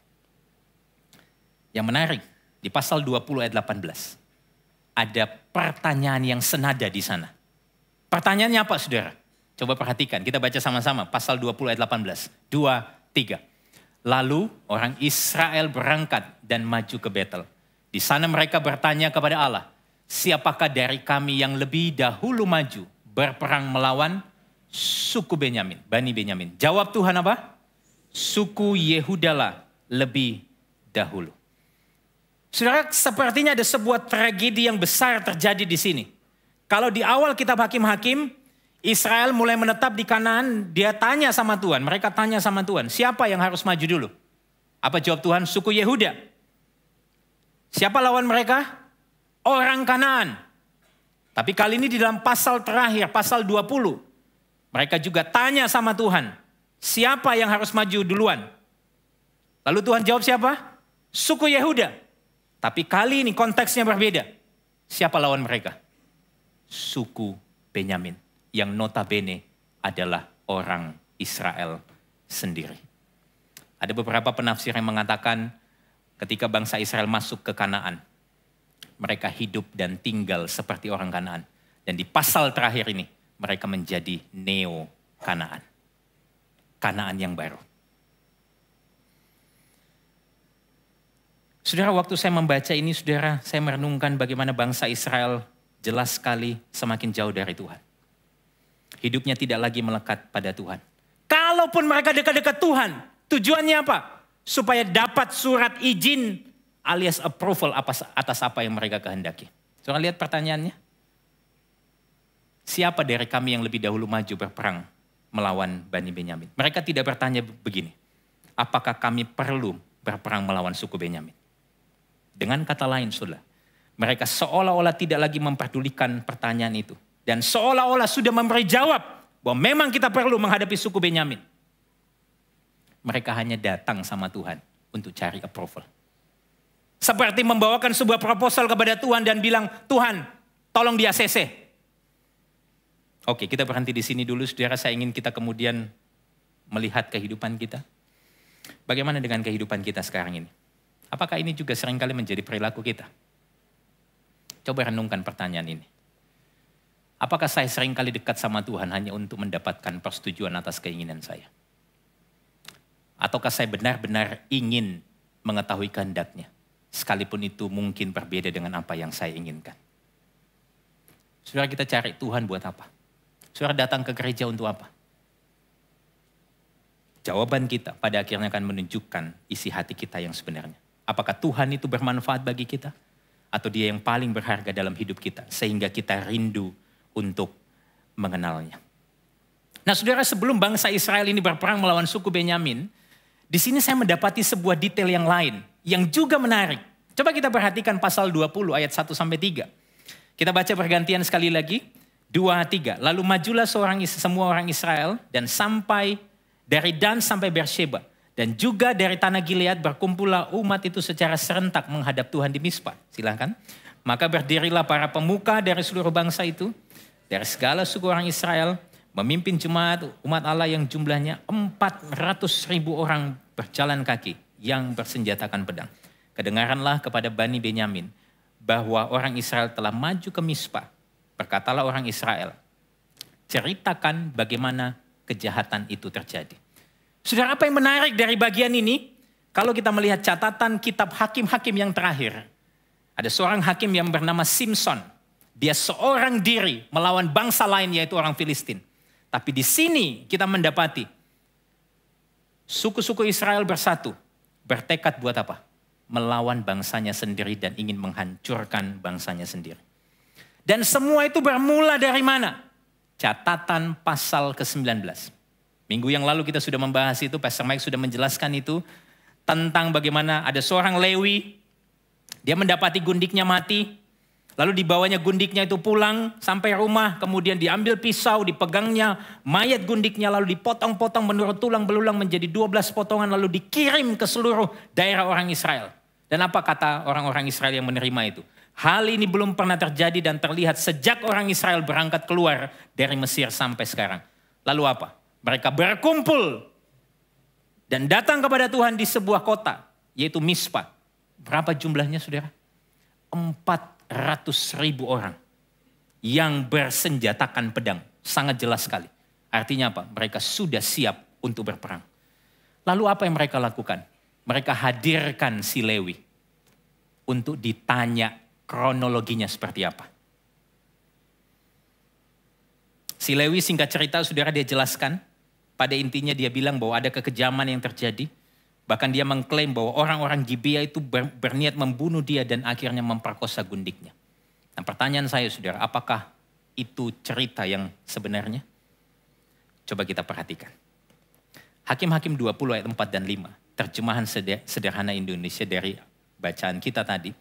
Yang menarik, di pasal 20 ayat 18, ada pertanyaan yang senada di sana. Pertanyaannya apa saudara? Coba perhatikan, kita baca sama-sama pasal 20 ayat 18. 2, 3. Lalu orang Israel berangkat dan maju ke Betel. Di sana mereka bertanya kepada Allah, siapakah dari kami yang lebih dahulu maju berperang melawan suku Benyamin, Bani Benyamin? Jawab Tuhan apa? Suku Yehuda lah lebih dahulu. Saudara, sepertinya ada sebuah tragedi yang besar terjadi di sini. Kalau di awal kitab Hakim-Hakim, Israel mulai menetap di Kanaan, dia tanya sama Tuhan, mereka tanya sama Tuhan, siapa yang harus maju dulu? Apa jawab Tuhan? Suku Yehuda. Siapa lawan mereka? Orang Kanaan. Tapi kali ini di dalam pasal terakhir, pasal 20, mereka juga tanya sama Tuhan, siapa yang harus maju duluan? Lalu Tuhan jawab siapa? Suku Yehuda. Tapi kali ini konteksnya berbeda. Siapa lawan mereka? Suku Benyamin. Yang notabene adalah orang Israel sendiri. Ada beberapa penafsir yang mengatakan ketika bangsa Israel masuk ke Kanaan, mereka hidup dan tinggal seperti orang Kanaan. Dan di pasal terakhir ini, mereka menjadi Neo-Kanaan. Kanaan yang baru. Saudara, waktu saya membaca ini, saudara, saya merenungkan bagaimana bangsa Israel jelas sekali semakin jauh dari Tuhan. Hidupnya tidak lagi melekat pada Tuhan. Kalaupun mereka dekat-dekat Tuhan, tujuannya apa? Supaya dapat surat izin alias approval atas apa yang mereka kehendaki. Saudara lihat pertanyaannya. Siapa dari kami yang lebih dahulu maju berperang melawan Bani Benyamin? Mereka tidak bertanya begini. Apakah kami perlu berperang melawan suku Benyamin? Dengan kata lain, saudara, mereka seolah-olah tidak lagi memperdulikan pertanyaan itu. Dan seolah-olah sudah memberi jawab bahwa memang kita perlu menghadapi suku Benyamin. Mereka hanya datang sama Tuhan untuk cari approval. Seperti membawakan sebuah proposal kepada Tuhan dan bilang, Tuhan tolong di ACC. Oke, kita berhenti di sini dulu saudara. Saya ingin kita kemudian melihat kehidupan kita. Bagaimana dengan kehidupan kita sekarang ini? Apakah ini juga seringkali menjadi perilaku kita? Coba renungkan pertanyaan ini. Apakah saya seringkali dekat sama Tuhan hanya untuk mendapatkan persetujuan atas keinginan saya? Ataukah saya benar-benar ingin mengetahui kehendak-Nya, sekalipun itu mungkin berbeda dengan apa yang saya inginkan? Saudara, kita cari Tuhan buat apa? Saudara datang ke gereja untuk apa? Jawaban kita pada akhirnya akan menunjukkan isi hati kita yang sebenarnya. Apakah Tuhan itu bermanfaat bagi kita? Atau Dia yang paling berharga dalam hidup kita, sehingga kita rindu untuk mengenalnya. Nah saudara, sebelum bangsa Israel ini berperang melawan suku Benyamin, di sini saya mendapati sebuah detail yang lain, yang juga menarik. Coba kita perhatikan pasal 20 ayat 1-3. Kita baca bergantian sekali lagi, 2-3. Lalu majulah semua orang Israel dan sampai dari Dan sampai Beersheba. Dan juga dari tanah Gilead berkumpullah umat itu secara serentak menghadap Tuhan di Mispa. Silakan. Maka berdirilah para pemuka dari seluruh bangsa itu, dari segala suku orang Israel, memimpin jemaat umat Allah yang jumlahnya 400.000 orang berjalan kaki yang bersenjatakan pedang. Kedengaranlah kepada Bani Benyamin bahwa orang Israel telah maju ke Mispa. Berkatalah orang Israel, ceritakan bagaimana kejahatan itu terjadi. Saudara, apa yang menarik dari bagian ini? Kalau kita melihat catatan kitab Hakim-Hakim yang terakhir, ada seorang hakim yang bernama Simson. Dia seorang diri melawan bangsa lain yaitu orang Filistin. Tapi di sini kita mendapati suku-suku Israel bersatu, bertekad buat apa? Melawan bangsanya sendiri dan ingin menghancurkan bangsanya sendiri. Dan semua itu bermula dari mana? Catatan pasal ke-19. Minggu yang lalu kita sudah membahas itu, Pastor Mike sudah menjelaskan itu. Tentang bagaimana ada seorang Lewi, dia mendapati gundiknya mati. Lalu dibawanya gundiknya itu pulang sampai rumah, kemudian diambil pisau, dipegangnya mayat gundiknya, lalu dipotong-potong menurut tulang belulang menjadi 12 potongan, lalu dikirim ke seluruh daerah orang Israel. Dan apa kata orang-orang Israel yang menerima itu? Hal ini belum pernah terjadi dan terlihat sejak orang Israel berangkat keluar dari Mesir sampai sekarang. Lalu apa? Mereka berkumpul dan datang kepada Tuhan di sebuah kota, yaitu Mispa. Berapa jumlahnya, saudara? 400.000 orang yang bersenjatakan pedang. Sangat jelas sekali. Artinya apa? Mereka sudah siap untuk berperang. Lalu apa yang mereka lakukan? Mereka hadirkan si Lewi untuk ditanya kronologinya seperti apa. Si Lewi singkat cerita, saudara, dia jelaskan. Pada intinya dia bilang bahwa ada kekejaman yang terjadi. Bahkan dia mengklaim bahwa orang-orang Gibea itu berniat membunuh dia dan akhirnya memperkosa gundiknya. Nah, pertanyaan saya, saudara, apakah itu cerita yang sebenarnya? Coba kita perhatikan. Hakim-Hakim 20 ayat 4 dan 5. Terjemahan sederhana Indonesia dari bacaan kita tadi.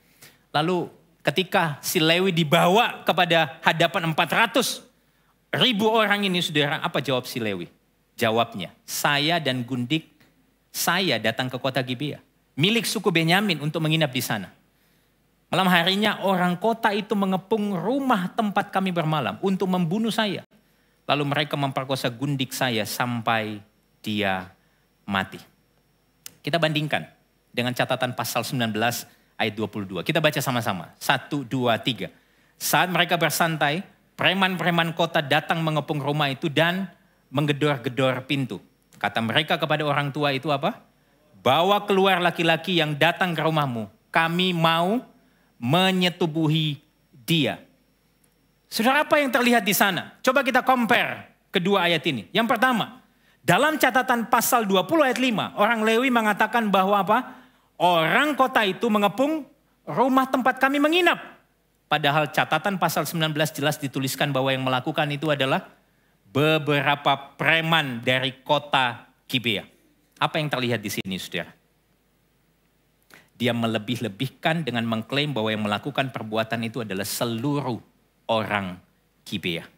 Lalu ketika si Lewi dibawa kepada hadapan 400.000 orang ini, saudara, apa jawab si Lewi? Jawabnya, saya dan gundik saya datang ke kota Gibea, milik suku Benyamin untuk menginap di sana. Malam harinya orang kota itu mengepung rumah tempat kami bermalam untuk membunuh saya. Lalu mereka memperkosa gundik saya sampai dia mati. Kita bandingkan dengan catatan pasal 19 ayat 22. Kita baca sama-sama. 1, 2, 3. Saat mereka bersantai, preman-preman kota datang mengepung rumah itu dan menggedor-gedor pintu. Kata mereka kepada orang tua itu apa? Bawa keluar laki-laki yang datang ke rumahmu. Kami mau menyetubuhi dia. Saudara, apa yang terlihat di sana? Coba kita compare kedua ayat ini. Yang pertama, dalam catatan pasal 20 ayat 5, orang Lewi mengatakan bahwa apa? Orang kota itu mengepung rumah tempat kami menginap. Padahal catatan pasal 19 jelas dituliskan bahwa yang melakukan itu adalah beberapa preman dari kota Gibea. Apa yang terlihat di sini, saudara? Dia melebih-lebihkan dengan mengklaim bahwa yang melakukan perbuatan itu adalah seluruh orang Gibea.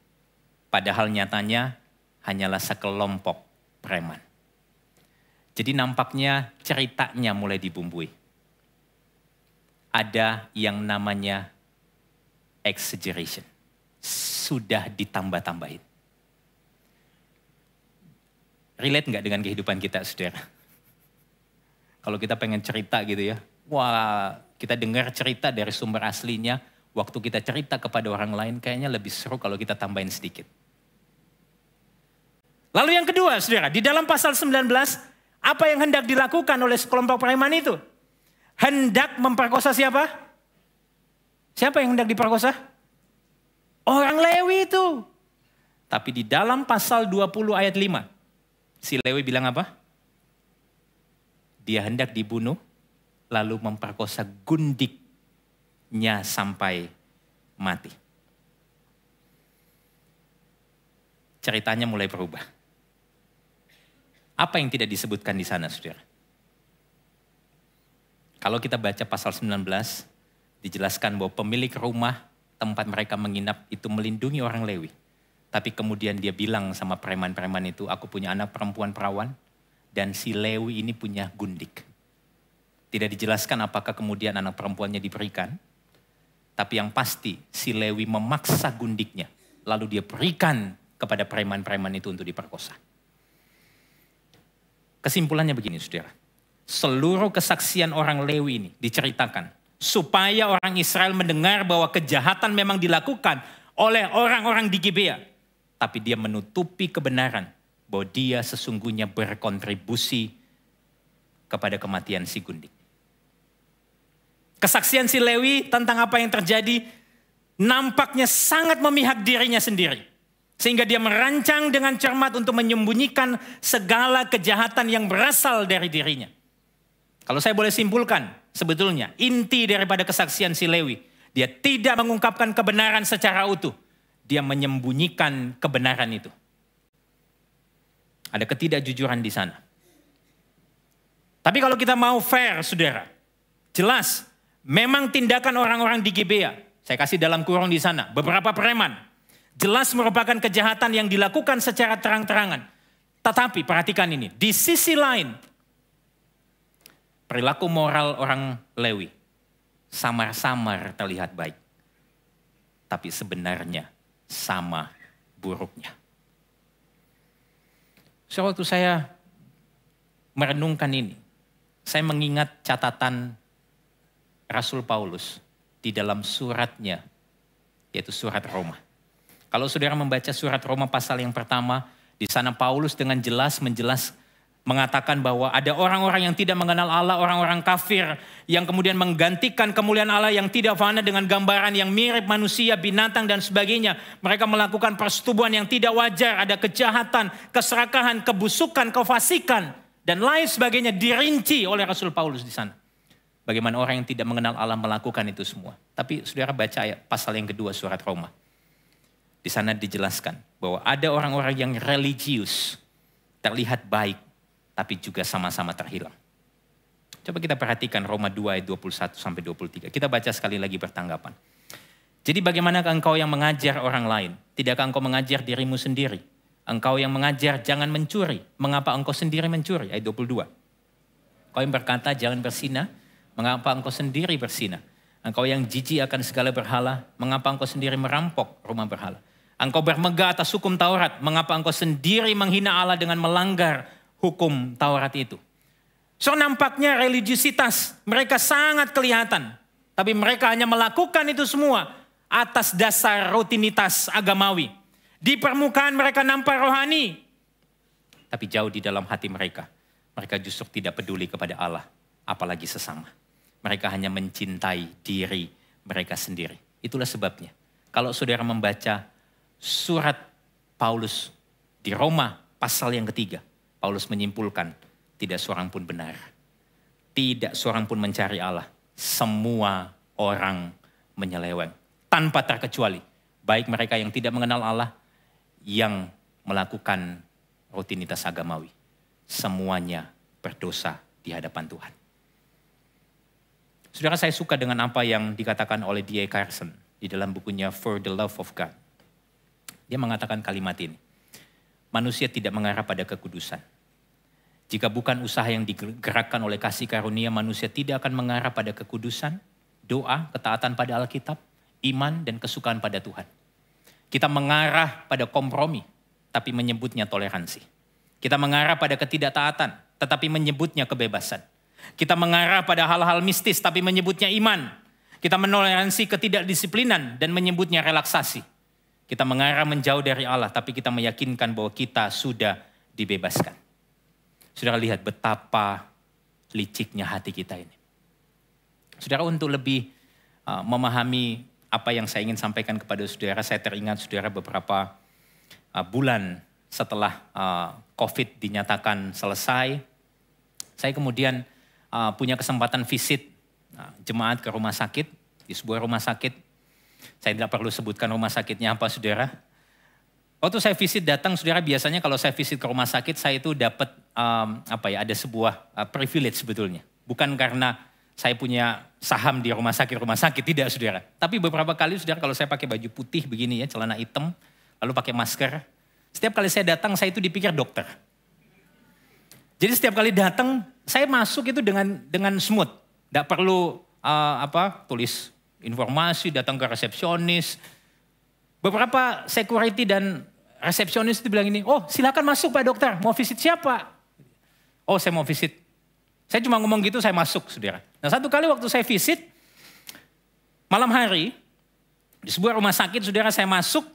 Padahal nyatanya hanyalah sekelompok preman. Jadi nampaknya ceritanya mulai dibumbui. Ada yang namanya exaggeration. Sudah ditambah-tambahin. Relate nggak dengan kehidupan kita, saudara? Kalau kita pengen cerita gitu ya, wah, kita dengar cerita dari sumber aslinya, waktu kita cerita kepada orang lain kayaknya lebih seru kalau kita tambahin sedikit. Lalu yang kedua, saudara, di dalam pasal 19, apa yang hendak dilakukan oleh sekelompok preman itu? Hendak memperkosa siapa? Siapa yang hendak diperkosa? Orang Lewi itu. Tapi di dalam pasal 20 ayat 5, si Lewi bilang apa? Dia hendak dibunuh, lalu memperkosa gundiknya sampai mati. Ceritanya mulai berubah. Apa yang tidak disebutkan di sana, saudara? Kalau kita baca pasal 19, dijelaskan bahwa pemilik rumah tempat mereka menginap itu melindungi orang Lewi. Tapi kemudian dia bilang sama preman-preman itu, aku punya anak perempuan perawan dan si Lewi ini punya gundik. Tidak dijelaskan apakah kemudian anak perempuannya diberikan. Tapi yang pasti si Lewi memaksa gundiknya. Lalu dia berikan kepada preman-preman itu untuk diperkosa. Kesimpulannya begini, saudara. Seluruh kesaksian orang Lewi ini diceritakan. Supaya orang Israel mendengar bahwa kejahatan memang dilakukan oleh orang-orang di Gibea. Tapi dia menutupi kebenaran bahwa dia sesungguhnya berkontribusi kepada kematian si gundik. Kesaksian si Lewi tentang apa yang terjadi nampaknya sangat memihak dirinya sendiri. Sehingga dia merancang dengan cermat untuk menyembunyikan segala kejahatan yang berasal dari dirinya. Kalau saya boleh simpulkan, sebetulnya inti daripada kesaksian si Lewi Dia tidak mengungkapkan kebenaran secara utuh. Dia menyembunyikan kebenaran itu. Ada ketidakjujuran di sana. Tapi kalau kita mau fair, saudara, jelas memang tindakan orang-orang di Gibea, saya kasih dalam kurung di sana, beberapa preman, jelas merupakan kejahatan yang dilakukan secara terang-terangan. Tetapi perhatikan ini, di sisi lain, perilaku moral orang Lewi samar-samar terlihat baik. Tapi sebenarnya sama buruknya. So, waktu saya merenungkan ini, saya mengingat catatan Rasul Paulus di dalam suratnya, yaitu surat Roma. Kalau saudara membaca surat Roma pasal yang pertama, di sana Paulus dengan jelas mengatakan bahwa ada orang-orang yang tidak mengenal Allah, orang-orang kafir yang kemudian menggantikan kemuliaan Allah yang tidak fana dengan gambaran yang mirip manusia, binatang dan sebagainya. Mereka melakukan persetubuhan yang tidak wajar, ada kejahatan, keserakahan, kebusukan, kefasikan dan lain sebagainya dirinci oleh Rasul Paulus di sana. Bagaimana orang yang tidak mengenal Allah melakukan itu semua. Tapi saudara baca ayat pasal yang kedua surat Roma. Di sana dijelaskan bahwa ada orang-orang yang religius, terlihat baik, tapi juga sama-sama terhilang. Coba kita perhatikan Roma 2 ayat 21-23. Kita baca sekali lagi bertanggapan. Jadi bagaimanakah engkau yang mengajar orang lain? Tidakkah engkau mengajar dirimu sendiri? Engkau yang mengajar jangan mencuri. Mengapa engkau sendiri mencuri? Ayat 22. Engkau yang berkata jangan bersinah. Mengapa engkau sendiri bersinah? Engkau yang jijik akan segala berhala. Mengapa engkau sendiri merampok rumah berhala? Engkau bermegah atas hukum Taurat. Mengapa engkau sendiri menghina Allah dengan melanggar hukum Taurat itu? So nampaknya religiusitas mereka sangat kelihatan. Tapi mereka hanya melakukan itu semua atas dasar rutinitas agamawi. Di permukaan mereka nampak rohani. Tapi jauh di dalam hati mereka. Mereka justru tidak peduli kepada Allah. Apalagi sesama. Mereka hanya mencintai diri mereka sendiri. Itulah sebabnya. Kalau saudara membaca surat Paulus di Roma pasal yang ketiga. Paulus menyimpulkan tidak seorang pun benar. Tidak seorang pun mencari Allah. Semua orang menyeleweng. Tanpa terkecuali. Baik mereka yang tidak mengenal Allah. Yang melakukan rutinitas agamawi. Semuanya berdosa di hadapan Tuhan. Saudara, saya suka dengan apa yang dikatakan oleh D.A. Carson. Di dalam bukunya For the Love of God. Dia mengatakan kalimat ini. Manusia tidak mengarah pada kekudusan. Jika bukan usaha yang digerakkan oleh kasih karunia, manusia tidak akan mengarah pada kekudusan, doa, ketaatan pada Alkitab, iman, dan kesukaan pada Tuhan. Kita mengarah pada kompromi, tapi menyebutnya toleransi. Kita mengarah pada ketidaktaatan, tetapi menyebutnya kebebasan. Kita mengarah pada hal-hal mistis, tapi menyebutnya iman. Kita menoleransi ketidakdisiplinan dan menyebutnya relaksasi. Kita mengarah menjauh dari Allah, tapi kita meyakinkan bahwa kita sudah dibebaskan. Saudara lihat betapa liciknya hati kita ini. Saudara, untuk lebih memahami apa yang saya ingin sampaikan kepada saudara, saya teringat saudara beberapa bulan setelah COVID dinyatakan selesai, saya kemudian punya kesempatan visit jemaat ke rumah sakit, di sebuah rumah sakit. Saya tidak perlu sebutkan rumah sakitnya apa saudara. Waktu saya visit datang saudara, biasanya kalau saya visit ke rumah sakit saya itu dapat ada sebuah privilege sebetulnya. Bukan karena saya punya saham di rumah sakit tidak saudara. Tapi beberapa kali saudara kalau saya pakai baju putih begini ya, celana hitam, lalu pakai masker. Setiap kali saya datang saya itu dipikir dokter. Jadi setiap kali datang saya masuk itu dengan smooth. Tidak perlu tulis informasi, datang ke resepsionis. Beberapa security dan resepsionis itu bilang ini, oh silakan masuk Pak Dokter, mau visit siapa? Oh saya mau visit. Saya cuma ngomong gitu saya masuk saudara. Nah satu kali waktu saya visit, malam hari, di sebuah rumah sakit saudara saya masuk,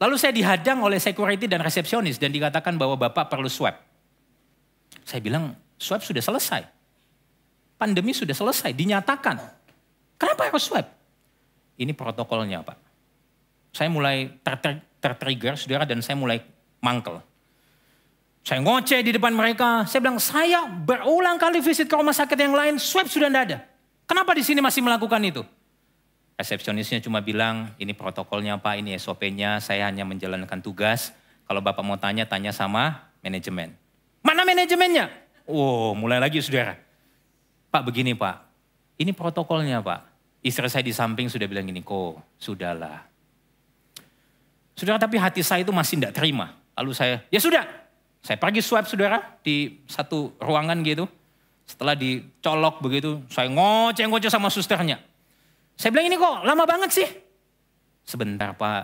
lalu saya dihadang oleh security dan resepsionis dan dikatakan bahwa Bapak perlu swab. Saya bilang swab sudah selesai. Pandemi sudah selesai, dinyatakan. Kenapa harus swab? Ini protokolnya Pak. Saya mulai tertrigger saudara dan saya mulai mangkel. Saya ngoceh di depan mereka, saya bilang saya berulang kali visit ke rumah sakit yang lain, swab sudah tidak ada. Kenapa di sini masih melakukan itu? Resepsionisnya cuma bilang, ini protokolnya Pak, ini SOP-nya, saya hanya menjalankan tugas. Kalau Bapak mau tanya, tanya sama manajemen. Mana manajemennya? Oh, mulai lagi saudara. Pak begini Pak, ini protokolnya Pak. Istri saya di samping sudah bilang gini, kok sudahlah. Saudara, tapi hati saya itu masih tidak terima. Lalu saya, ya sudah. Saya pergi swab saudara di satu ruangan gitu. Setelah dicolok begitu, saya ngoceh-ngoceh sama susternya. Saya bilang, ini kok lama banget sih? Sebentar Pak,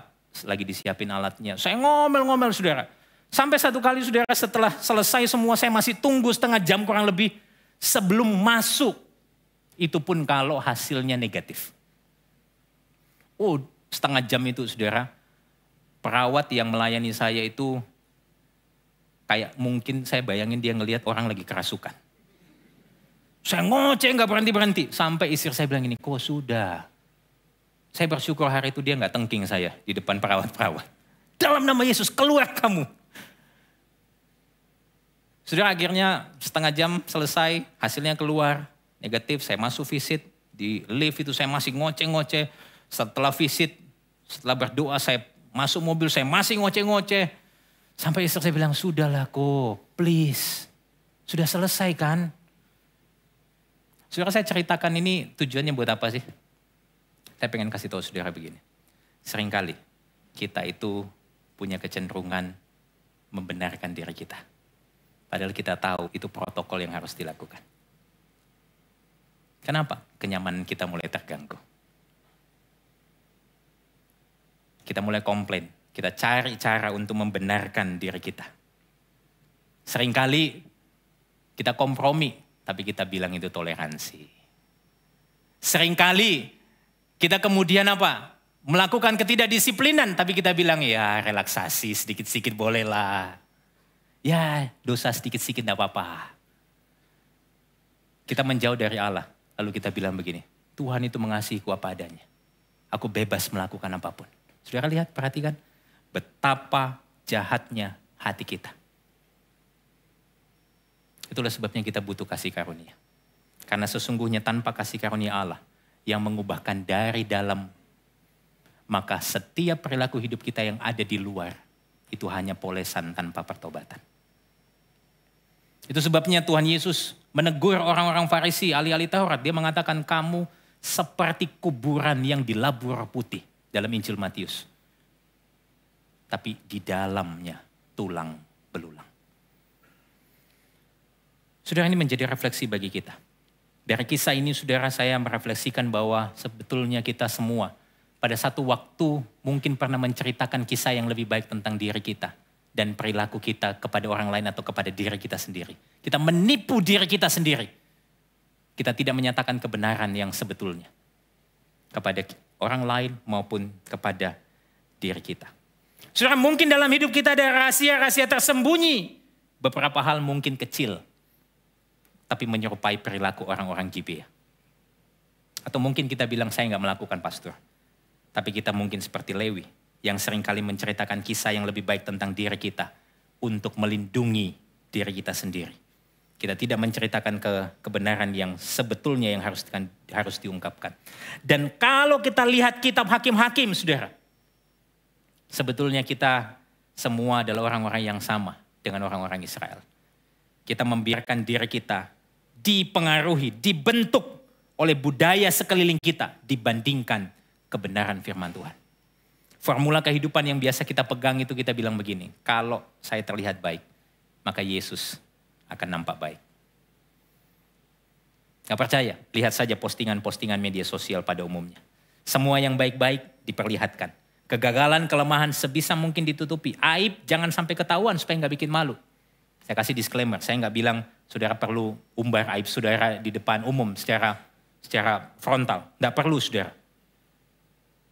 lagi disiapin alatnya. Saya ngomel-ngomel saudara. Sampai satu kali saudara setelah selesai semua, saya masih tunggu setengah jam kurang lebih sebelum masuk. Itu pun kalau hasilnya negatif. Oh, setengah jam itu saudara, perawat yang melayani saya itu kayak mungkin saya bayangin dia ngelihat orang lagi kerasukan. Saya ngoceh gak berhenti-berhenti. Sampai istri saya bilang ini, kok sudah. Saya bersyukur hari itu dia gak tengking saya di depan perawat-perawat. Dalam nama Yesus keluar kamu. Saudara, akhirnya setengah jam selesai, hasilnya keluar. Negatif, saya masuk visit. Di lift itu saya masih ngoceh-ngoceh. Setelah visit, setelah berdoa saya masuk mobil, saya masih ngoceh-ngoceh. Sampai istri saya bilang, sudahlah kok, please. Sudah selesai kan? Saudara, saya ceritakan ini tujuannya buat apa sih? Saya pengen kasih tahu saudara begini. Seringkali kita itu punya kecenderungan membenarkan diri kita. Padahal kita tahu itu protokol yang harus dilakukan. Kenapa? Kenyamanan kita mulai terganggu. Kita mulai komplain. Kita cari cara untuk membenarkan diri kita. Seringkali kita kompromi, tapi kita bilang itu toleransi. Seringkali kita kemudian apa? Melakukan ketidakdisiplinan, tapi kita bilang ya relaksasi sedikit-sedikit bolehlah. Ya dosa sedikit-sedikit enggak apa-apa. Kita menjauh dari Allah. Lalu kita bilang begini, Tuhan itu mengasihiku apa adanya. Aku bebas melakukan apapun. Saudara lihat, perhatikan. Betapa jahatnya hati kita. Itulah sebabnya kita butuh kasih karunia. Karena sesungguhnya tanpa kasih karunia Allah yang mengubahkan dari dalam, maka setiap perilaku hidup kita yang ada di luar, itu hanya polesan tanpa pertobatan. Itu sebabnya Tuhan Yesus menegur orang-orang Farisi, ahli-ahli Taurat. Dia mengatakan kamu seperti kuburan yang dilabur putih dalam Injil Matius. Tapi di dalamnya tulang belulang. Saudara, ini menjadi refleksi bagi kita. Dari kisah ini saudara, saya merefleksikan bahwa sebetulnya kita semua pada satu waktu mungkin pernah menceritakan kisah yang lebih baik tentang diri kita. Dan perilaku kita kepada orang lain atau kepada diri kita sendiri. Kita menipu diri kita sendiri. Kita tidak menyatakan kebenaran yang sebetulnya. Kepada orang lain maupun kepada diri kita. Saudara, mungkin dalam hidup kita ada rahasia-rahasia tersembunyi. Beberapa hal mungkin kecil. Tapi menyerupai perilaku orang-orang Gibea. Atau mungkin kita bilang saya nggak melakukan pastor. Tapi kita mungkin seperti Lewi. Yang seringkali menceritakan kisah yang lebih baik tentang diri kita untuk melindungi diri kita sendiri. Kita tidak menceritakan kebenaran yang sebetulnya yang harus diungkapkan. Dan kalau kita lihat kitab Hakim-Hakim, saudara, sebetulnya kita semua adalah orang-orang yang sama dengan orang-orang Israel. Kita membiarkan diri kita dipengaruhi, dibentuk oleh budaya sekeliling kita dibandingkan kebenaran firman Tuhan. Formula kehidupan yang biasa kita pegang itu kita bilang begini, kalau saya terlihat baik, maka Yesus akan nampak baik. Gak percaya? Lihat saja postingan-postingan media sosial pada umumnya. Semua yang baik-baik diperlihatkan. Kegagalan, kelemahan sebisa mungkin ditutupi. Aib jangan sampai ketahuan supaya gak bikin malu. Saya kasih disclaimer, saya gak bilang saudara perlu umbar aib saudara di depan umum secara frontal. Gak perlu saudara.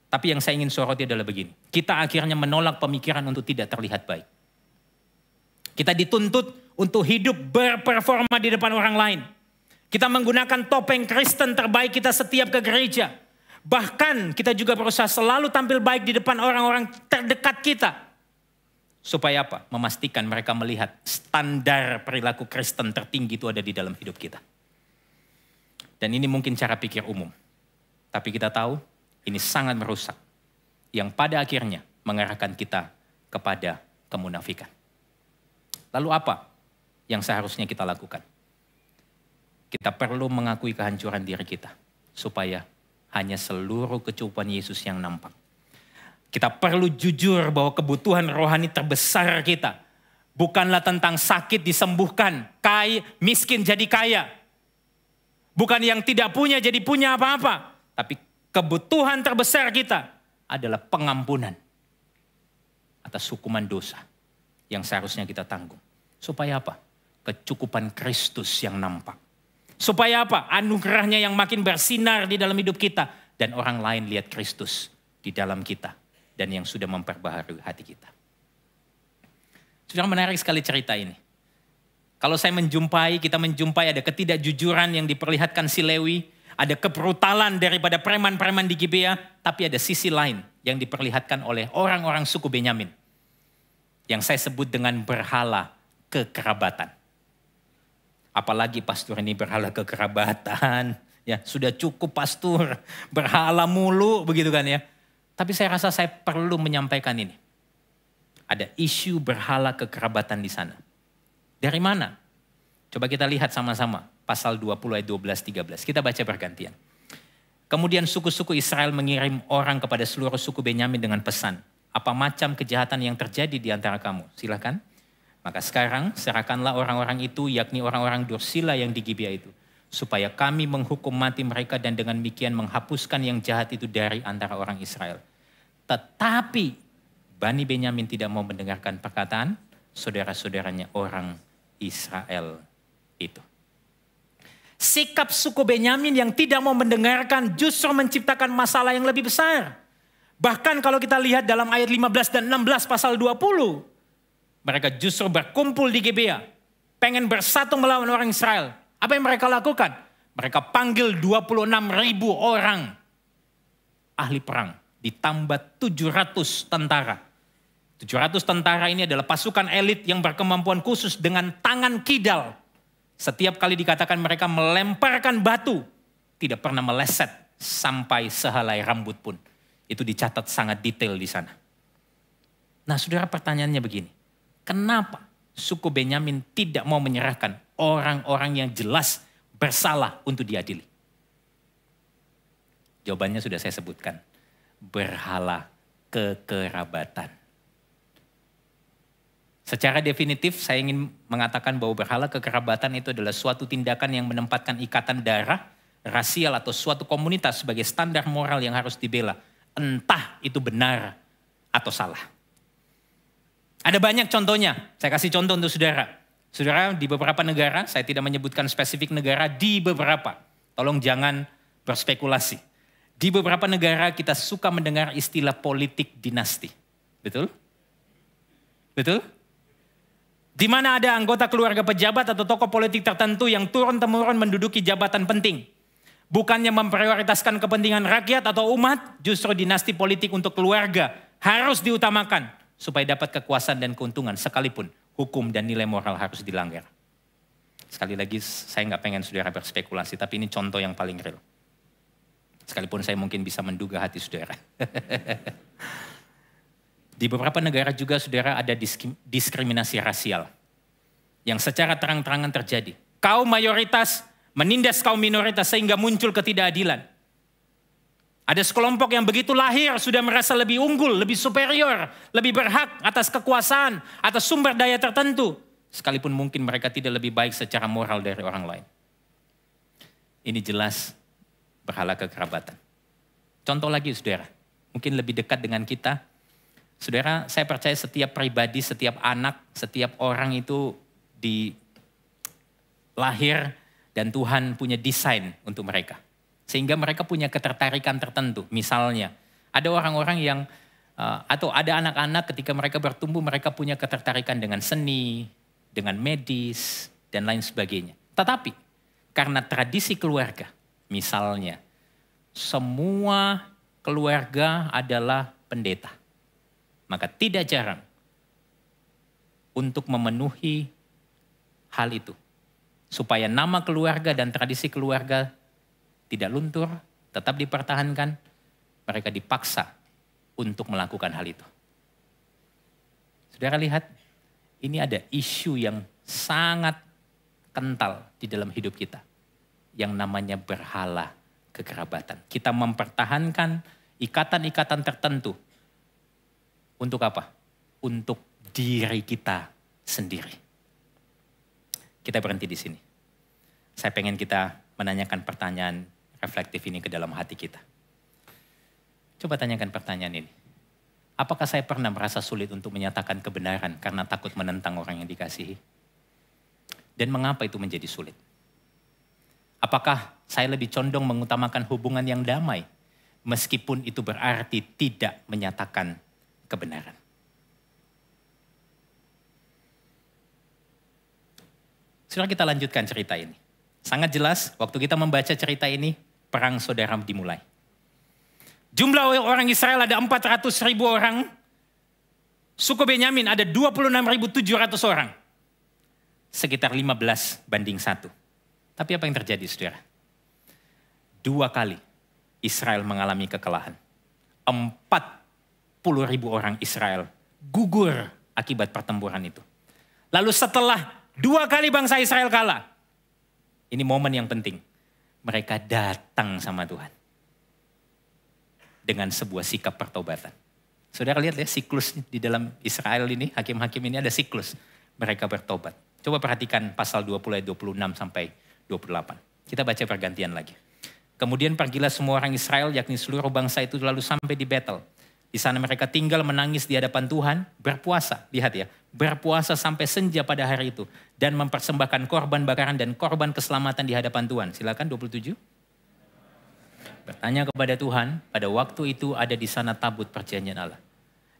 Tapi yang saya ingin soroti adalah begini. Kita akhirnya menolak pemikiran untuk tidak terlihat baik. Kita dituntut untuk hidup berperforma di depan orang lain. Kita menggunakan topeng Kristen terbaik kita setiap ke gereja. Bahkan kita juga berusaha selalu tampil baik di depan orang-orang terdekat kita. Supaya apa? Memastikan mereka melihat standar perilaku Kristen tertinggi itu ada di dalam hidup kita. Dan ini mungkin cara pikir umum. Tapi kita tahu Ini sangat merusak. Yang pada akhirnya mengarahkan kita kepada kemunafikan. Lalu apa yang seharusnya kita lakukan? Kita perlu mengakui kehancuran diri kita. Supaya hanya seluruh kecukupan Yesus yang nampak. Kita perlu jujur bahwa kebutuhan rohani terbesar kita bukanlah tentang sakit disembuhkan, miskin jadi kaya. Bukan yang tidak punya jadi punya apa-apa. Tapi kebutuhan terbesar kita adalah pengampunan atas hukuman dosa yang seharusnya kita tanggung. Supaya apa? Kecukupan Kristus yang nampak. Supaya apa? Anugerahnya yang makin bersinar di dalam hidup kita. Dan orang lain lihat Kristus di dalam kita. Dan yang sudah memperbaharui hati kita. Sudah menarik sekali cerita ini. Kalau kita menjumpai ada ketidakjujuran yang diperlihatkan si Lewi. Ada kebrutalan daripada preman-preman di Gibea. Tapi ada sisi lain yang diperlihatkan oleh orang-orang suku Benyamin. Yang saya sebut dengan berhala kekerabatan. Apalagi pastor ini berhala kekerabatan. Ya, sudah cukup pastor, berhala mulu begitu kan ya. Tapi saya rasa saya perlu menyampaikan ini. Ada isu berhala kekerabatan di sana. Dari mana? Coba kita lihat sama-sama. Pasal 20 ayat 12-13. Kita baca bergantian. Kemudian suku-suku Israel mengirim orang kepada seluruh suku Benyamin dengan pesan. Apa macam kejahatan yang terjadi di antara kamu? Silakan. Maka sekarang serahkanlah orang-orang itu, yakni orang-orang Dursila yang di Gibea itu. Supaya kami menghukum mati mereka dan dengan demikian menghapuskan yang jahat itu dari antara orang Israel. Tetapi Bani Benyamin tidak mau mendengarkan perkataan saudara-saudaranya orang Israel itu. Sikap suku Benyamin yang tidak mau mendengarkan justru menciptakan masalah yang lebih besar. Bahkan kalau kita lihat dalam ayat 15 dan 16 pasal 20. Mereka justru berkumpul di Gibea. Pengen bersatu melawan orang Israel. Apa yang mereka lakukan? Mereka panggil 26.000 orang ahli perang. Ditambah 700 tentara. 700 tentara ini adalah pasukan elit yang berkemampuan khusus dengan tangan kidal. Setiap kali dikatakan mereka melemparkan batu. Tidak pernah meleset sampai sehelai rambut pun. Itu dicatat sangat detail di sana. Nah saudara, pertanyaannya begini. Kenapa suku Benyamin tidak mau menyerahkan orang-orang yang jelas bersalah untuk diadili? Jawabannya sudah saya sebutkan. Berhala kekerabatan. Secara definitif saya ingin mengatakan bahwa berhala kekerabatan itu adalah suatu tindakan yang menempatkan ikatan darah, rasial atau suatu komunitas sebagai standar moral yang harus dibela. Entah itu benar atau salah. Ada banyak contohnya. Saya kasih contoh untuk saudara. Saudara, di beberapa negara, saya tidak menyebutkan spesifik negara, di beberapa. Tolong jangan berspekulasi. Di beberapa negara kita suka mendengar istilah politik dinasti. Betul? Betul? Di mana ada anggota keluarga pejabat atau tokoh politik tertentu yang turun-temurun menduduki jabatan penting. Bukannya memprioritaskan kepentingan rakyat atau umat, justru dinasti politik untuk keluarga harus diutamakan. Supaya dapat kekuasaan dan keuntungan sekalipun hukum dan nilai moral harus dilanggar. Sekali lagi saya nggak pengen saudara berspekulasi, tapi ini contoh yang paling real. Sekalipun saya mungkin bisa menduga hati saudara. Di beberapa negara juga saudara ada diskriminasi rasial. Yang secara terang-terangan terjadi. Kaum mayoritas menindas kaum minoritas sehingga muncul ketidakadilan. Ada sekelompok yang begitu lahir sudah merasa lebih unggul, lebih superior, lebih berhak atas kekuasaan, atas sumber daya tertentu. Sekalipun mungkin mereka tidak lebih baik secara moral dari orang lain. Ini jelas berhala kekerabatan. Contoh lagi saudara, mungkin lebih dekat dengan kita. Saudara, saya percaya setiap pribadi, setiap anak, setiap orang itu lahir dan Tuhan punya desain untuk mereka. Sehingga mereka punya ketertarikan tertentu. Misalnya, ada orang-orang yang, atau ada anak-anak ketika mereka bertumbuh, mereka punya ketertarikan dengan seni, dengan medis, dan lain sebagainya. Tetapi, karena tradisi keluarga, misalnya, semua keluarga adalah pendeta. Maka tidak jarang untuk memenuhi hal itu. Supaya nama keluarga dan tradisi keluarga tidak luntur, tetap dipertahankan. mereka dipaksa untuk melakukan hal itu. Saudara lihat, ini ada isu yang sangat kental di dalam hidup kita. Yang namanya berhala kekerabatan. Kita mempertahankan ikatan-ikatan tertentu. Untuk apa? Untuk diri kita sendiri. Kita berhenti di sini. Saya pengen kita menanyakan pertanyaan reflektif ini ke dalam hati kita. Coba tanyakan pertanyaan ini. Apakah saya pernah merasa sulit untuk menyatakan kebenaran karena takut menentang orang yang dikasihi? Dan mengapa itu menjadi sulit? Apakah saya lebih condong mengutamakan hubungan yang damai meskipun itu berarti tidak menyatakan kebenaran? Saudara, kita lanjutkan cerita ini. Sangat jelas waktu kita membaca cerita ini, perang saudara dimulai. Jumlah orang Israel ada 400.000 orang. Suku Benyamin ada 26.700 orang. Sekitar 15 banding 1. Tapi apa yang terjadi, saudara? 2 kali Israel mengalami kekalahan. 40.000 orang Israel gugur akibat pertempuran itu. Lalu setelah 2 kali bangsa Israel kalah, ini momen yang penting. Mereka datang sama Tuhan. Dengan sebuah sikap pertobatan. Saudara lihat ya, siklus di dalam Israel ini, hakim-hakim ini ada siklus. Mereka bertobat. Coba perhatikan pasal 20 ayat 26 sampai 28. Kita baca pergantian lagi. Kemudian pergilah semua orang Israel, yakni seluruh bangsa itu lalu sampai di Betel. Di sana mereka tinggal menangis di hadapan Tuhan, berpuasa. Lihat ya, berpuasa sampai senja pada hari itu. Dan mempersembahkan korban bakaran dan korban keselamatan di hadapan Tuhan. Silakan 27. Bertanya kepada Tuhan, pada waktu itu ada di sana tabut perjanjian Allah.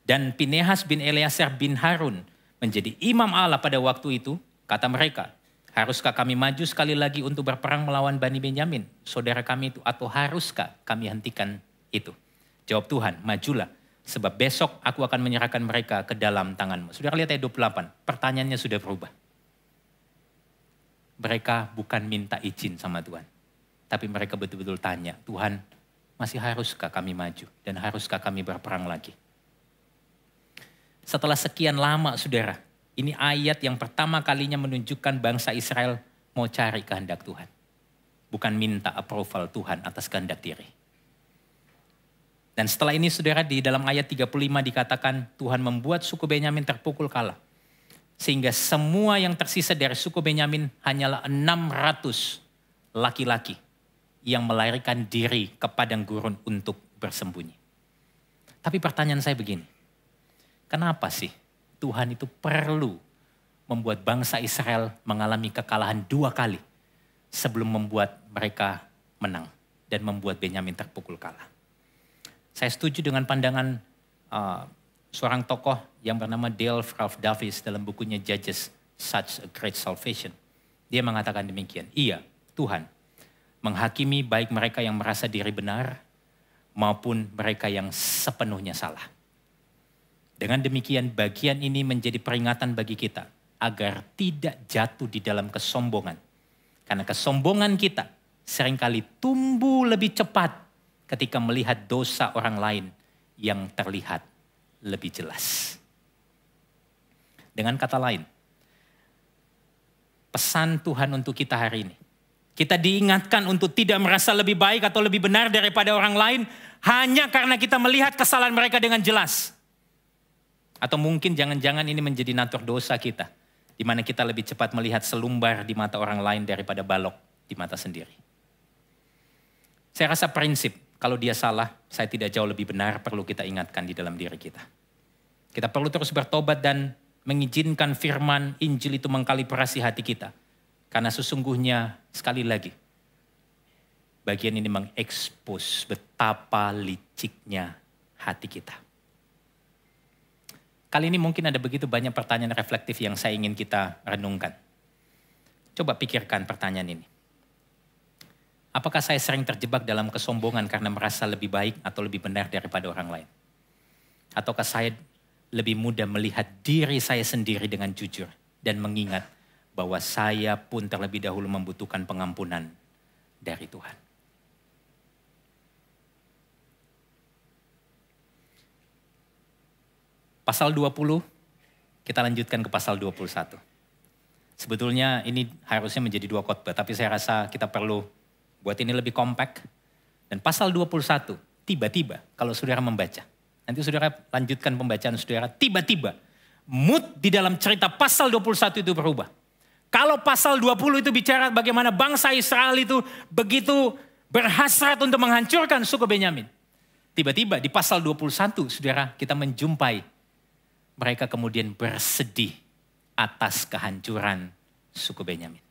Dan Pinehas bin Eleazar bin Harun menjadi imam Allah pada waktu itu. Kata mereka, haruskah kami maju sekali lagi untuk berperang melawan Bani Benyamin, saudara kami itu, atau haruskah kami hentikan itu? Jawab Tuhan, majulah, sebab besok aku akan menyerahkan mereka ke dalam tanganmu. Saudara lihat ayat 28, pertanyaannya sudah berubah. Mereka bukan minta izin sama Tuhan. Tapi mereka betul-betul tanya, Tuhan, masih haruskah kami maju? Dan haruskah kami berperang lagi? Setelah sekian lama, saudara, ini ayat yang pertama kalinya menunjukkan bangsa Israel mau cari kehendak Tuhan. Bukan minta approval Tuhan atas kehendak diri. Dan setelah ini, saudara, di dalam ayat 35 dikatakan, Tuhan membuat suku Benyamin terpukul kalah. Sehingga semua yang tersisa dari suku Benyamin hanyalah 600 laki-laki yang melarikan diri ke padang gurun untuk bersembunyi. Tapi pertanyaan saya begini, kenapa sih Tuhan itu perlu membuat bangsa Israel mengalami kekalahan 2 kali sebelum membuat mereka menang dan membuat Benyamin terpukul kalah? Saya setuju dengan pandangan seorang tokoh yang bernama Dale Ralph Davis dalam bukunya Judges, Such a Great Salvation. Dia mengatakan demikian, iya, Tuhan menghakimi baik mereka yang merasa diri benar maupun mereka yang sepenuhnya salah. Dengan demikian bagian ini menjadi peringatan bagi kita agar tidak jatuh di dalam kesombongan. Karena kesombongan kita seringkali tumbuh lebih cepat ketika melihat dosa orang lain yang terlihat lebih jelas. Dengan kata lain, pesan Tuhan untuk kita hari ini, kita diingatkan untuk tidak merasa lebih baik atau lebih benar daripada orang lain hanya karena kita melihat kesalahan mereka dengan jelas. Atau mungkin jangan-jangan ini menjadi natur dosa kita, di mana kita lebih cepat melihat selumbar di mata orang lain daripada balok di mata sendiri. Saya rasa prinsip, kalau dia salah, saya tidak jauh lebih benar, perlu kita ingatkan di dalam diri kita. Kita perlu terus bertobat dan mengizinkan firman Injil itu mengkalibrasi hati kita. Karena sesungguhnya, sekali lagi, bagian ini mengekspos betapa liciknya hati kita. Kali ini mungkin ada begitu banyak pertanyaan reflektif yang saya ingin kita renungkan. Coba pikirkan pertanyaan ini. Apakah saya sering terjebak dalam kesombongan karena merasa lebih baik atau lebih benar daripada orang lain? Ataukah saya lebih mudah melihat diri saya sendiri dengan jujur dan mengingat bahwa saya pun terlebih dahulu membutuhkan pengampunan dari Tuhan. Pasal 20, kita lanjutkan ke pasal 21. Sebetulnya ini harusnya menjadi 2 khotbah, tapi saya rasa kita perlu buat ini lebih kompak. Dan pasal 21, tiba-tiba kalau saudara membaca, nanti saudara lanjutkan pembacaan saudara, tiba-tiba mood di dalam cerita pasal 21 itu berubah. Kalau pasal 20 itu bicara bagaimana bangsa Israel itu begitu berhasrat untuk menghancurkan suku Benyamin. Tiba-tiba di pasal 21, saudara, kita menjumpai mereka kemudian bersedih atas kehancuran suku Benyamin.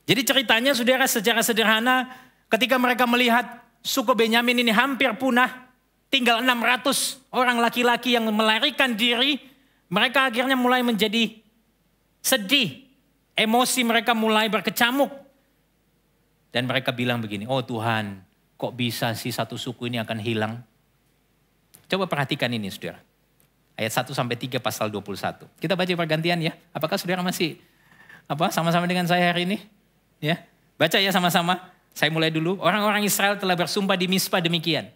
Jadi ceritanya saudara secara sederhana ketika mereka melihat suku Benyamin ini hampir punah, tinggal 600 orang laki-laki yang melarikan diri, mereka akhirnya mulai menjadi sedih. Emosi mereka mulai berkecamuk. Dan mereka bilang begini, oh Tuhan, kok bisa sih satu suku ini akan hilang? Coba perhatikan ini saudara. Ayat 1-3 pasal 21. Kita baca pergantian ya. Apakah saudara masih sama-sama dengan saya hari ini? Ya, baca ya sama-sama. Saya mulai dulu. Orang-orang Israel telah bersumpah di Mispa demikian.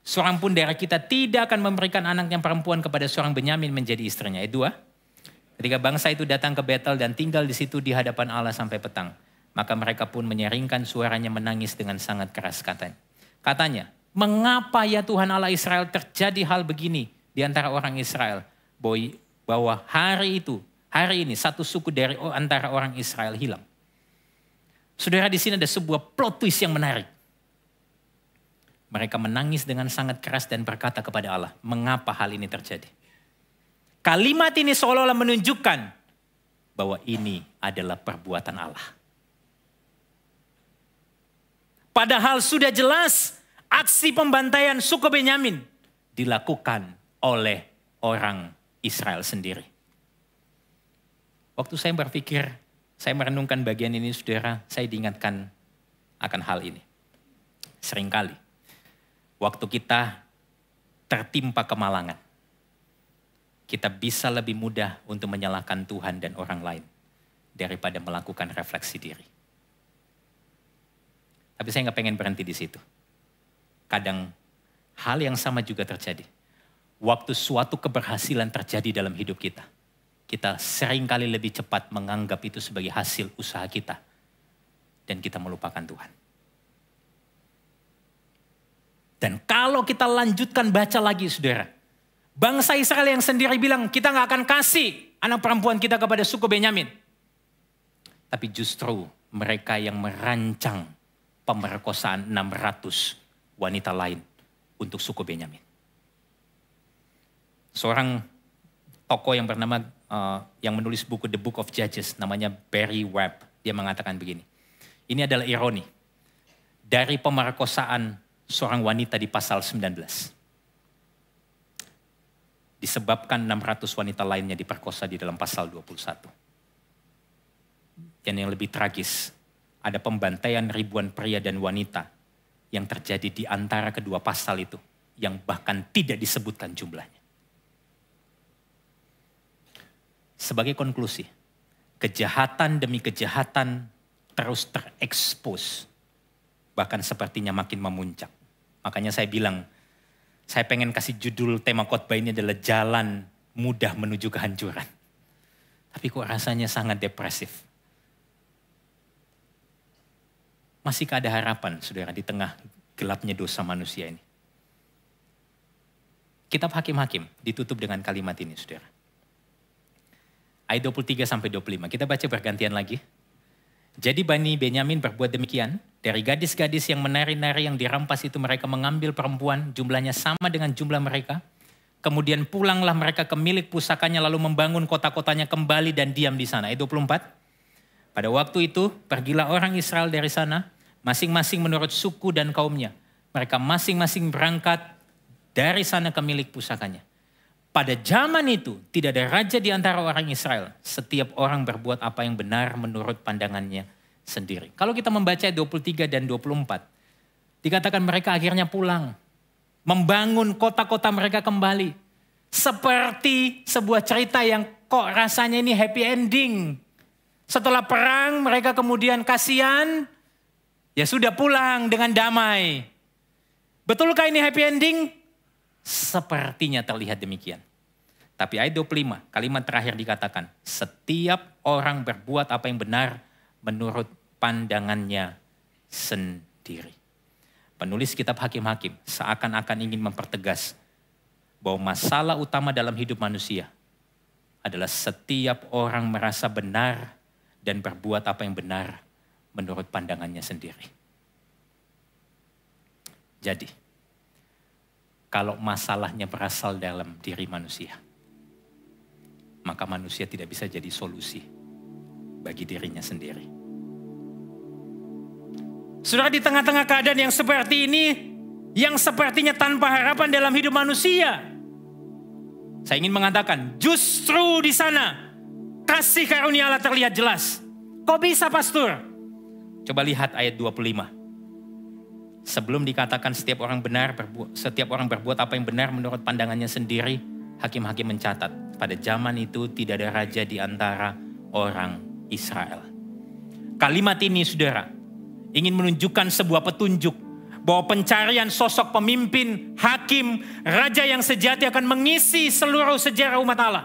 Seorang pun dari kita tidak akan memberikan anak yang perempuan kepada seorang Benyamin menjadi istrinya. Ayat 2. Ketika bangsa itu datang ke Betel dan tinggal di situ di hadapan Allah sampai petang. Maka mereka pun menyaringkan suaranya menangis dengan sangat keras katanya. Mengapa ya Tuhan Allah Israel terjadi hal begini di antara orang Israel? Bahwa hari ini satu suku dari antara orang Israel hilang. Saudara, di sini ada sebuah plot twist yang menarik. Mereka menangis dengan sangat keras dan berkata kepada Allah, mengapa hal ini terjadi? Kalimat ini seolah-olah menunjukkan bahwa ini adalah perbuatan Allah. Padahal sudah jelas aksi pembantaian suku Benyamin dilakukan oleh orang Israel sendiri. Waktu saya berpikir, saya merenungkan bagian ini saudara, saya diingatkan akan hal ini. Seringkali, waktu kita tertimpa kemalangan, kita bisa lebih mudah untuk menyalahkan Tuhan dan orang lain daripada melakukan refleksi diri. Tapi saya nggak pengen berhenti di situ. Kadang hal yang sama juga terjadi. Waktu suatu keberhasilan terjadi dalam hidup kita, kita seringkali lebih cepat menganggap itu sebagai hasil usaha kita. Dan kita melupakan Tuhan. Dan kalau kita lanjutkan baca lagi saudara, bangsa Israel yang sendiri bilang, kita gak akan kasih anak perempuan kita kepada suku Benyamin. Tapi justru mereka yang merancang pemerkosaan 600 wanita lain untuk suku Benyamin. Seorang tokoh yang bernama, yang menulis buku The Book of Judges, namanya Barry Webb. Dia mengatakan begini, ini adalah ironi dari pemerkosaan seorang wanita di pasal 19. Disebabkan 600 wanita lainnya diperkosa di dalam pasal 21. Dan yang lebih tragis, ada pembantaian ribuan pria dan wanita yang terjadi di antara kedua pasal itu, yang bahkan tidak disebutkan jumlahnya. Sebagai konklusi, kejahatan demi kejahatan terus terekspos, bahkan sepertinya makin memuncak. Makanya saya bilang, saya pengen kasih judul tema khotbah ini adalah jalan mudah menuju kehancuran. Tapi kok rasanya sangat depresif. Masihkah ada harapan saudara di tengah gelapnya dosa manusia ini? Kitab Hakim-Hakim ditutup dengan kalimat ini saudara. Ayat 23-25, kita baca bergantian lagi. Jadi Bani Benyamin berbuat demikian. Dari gadis-gadis yang menari-nari yang dirampas itu mereka mengambil perempuan, jumlahnya sama dengan jumlah mereka. Kemudian pulanglah mereka ke milik pusakanya lalu membangun kota-kotanya kembali dan diam di sana. Ayat 24. Pada waktu itu pergilah orang Israel dari sana, masing-masing menurut suku dan kaumnya. Mereka masing-masing berangkat dari sana ke milik pusakanya. Pada zaman itu tidak ada raja di antara orang Israel. Setiap orang berbuat apa yang benar menurut pandangannya sendiri. Kalau kita membaca 23 dan 24, dikatakan mereka akhirnya pulang. Membangun kota-kota mereka kembali. Seperti sebuah cerita yang kok rasanya ini happy ending. Setelah perang mereka kemudian kasihan, ya sudah pulang dengan damai. Betulkah ini happy ending? Sepertinya terlihat demikian. Tapi ayat 25, kalimat terakhir dikatakan, setiap orang berbuat apa yang benar menurut pandangannya sendiri. Penulis kitab Hakim-Hakim seakan-akan ingin mempertegas bahwa masalah utama dalam hidup manusia adalah setiap orang merasa benar dan berbuat apa yang benar menurut pandangannya sendiri. Jadi, kalau masalahnya berasal dalam diri manusia, maka manusia tidak bisa jadi solusi bagi dirinya sendiri. Saudara, di tengah-tengah keadaan yang seperti ini, yang sepertinya tanpa harapan dalam hidup manusia, saya ingin mengatakan, justru di sana kasih karunia Allah terlihat jelas. Kok bisa, pastor? Coba lihat ayat 25. Sebelum dikatakan setiap orang berbuat apa yang benar menurut pandangannya sendiri, Hakim-Hakim mencatat, pada zaman itu tidak ada raja di antara orang Israel. Kalimat ini, saudara, ingin menunjukkan sebuah petunjuk bahwa pencarian sosok pemimpin, hakim, raja yang sejati akan mengisi seluruh sejarah umat Allah.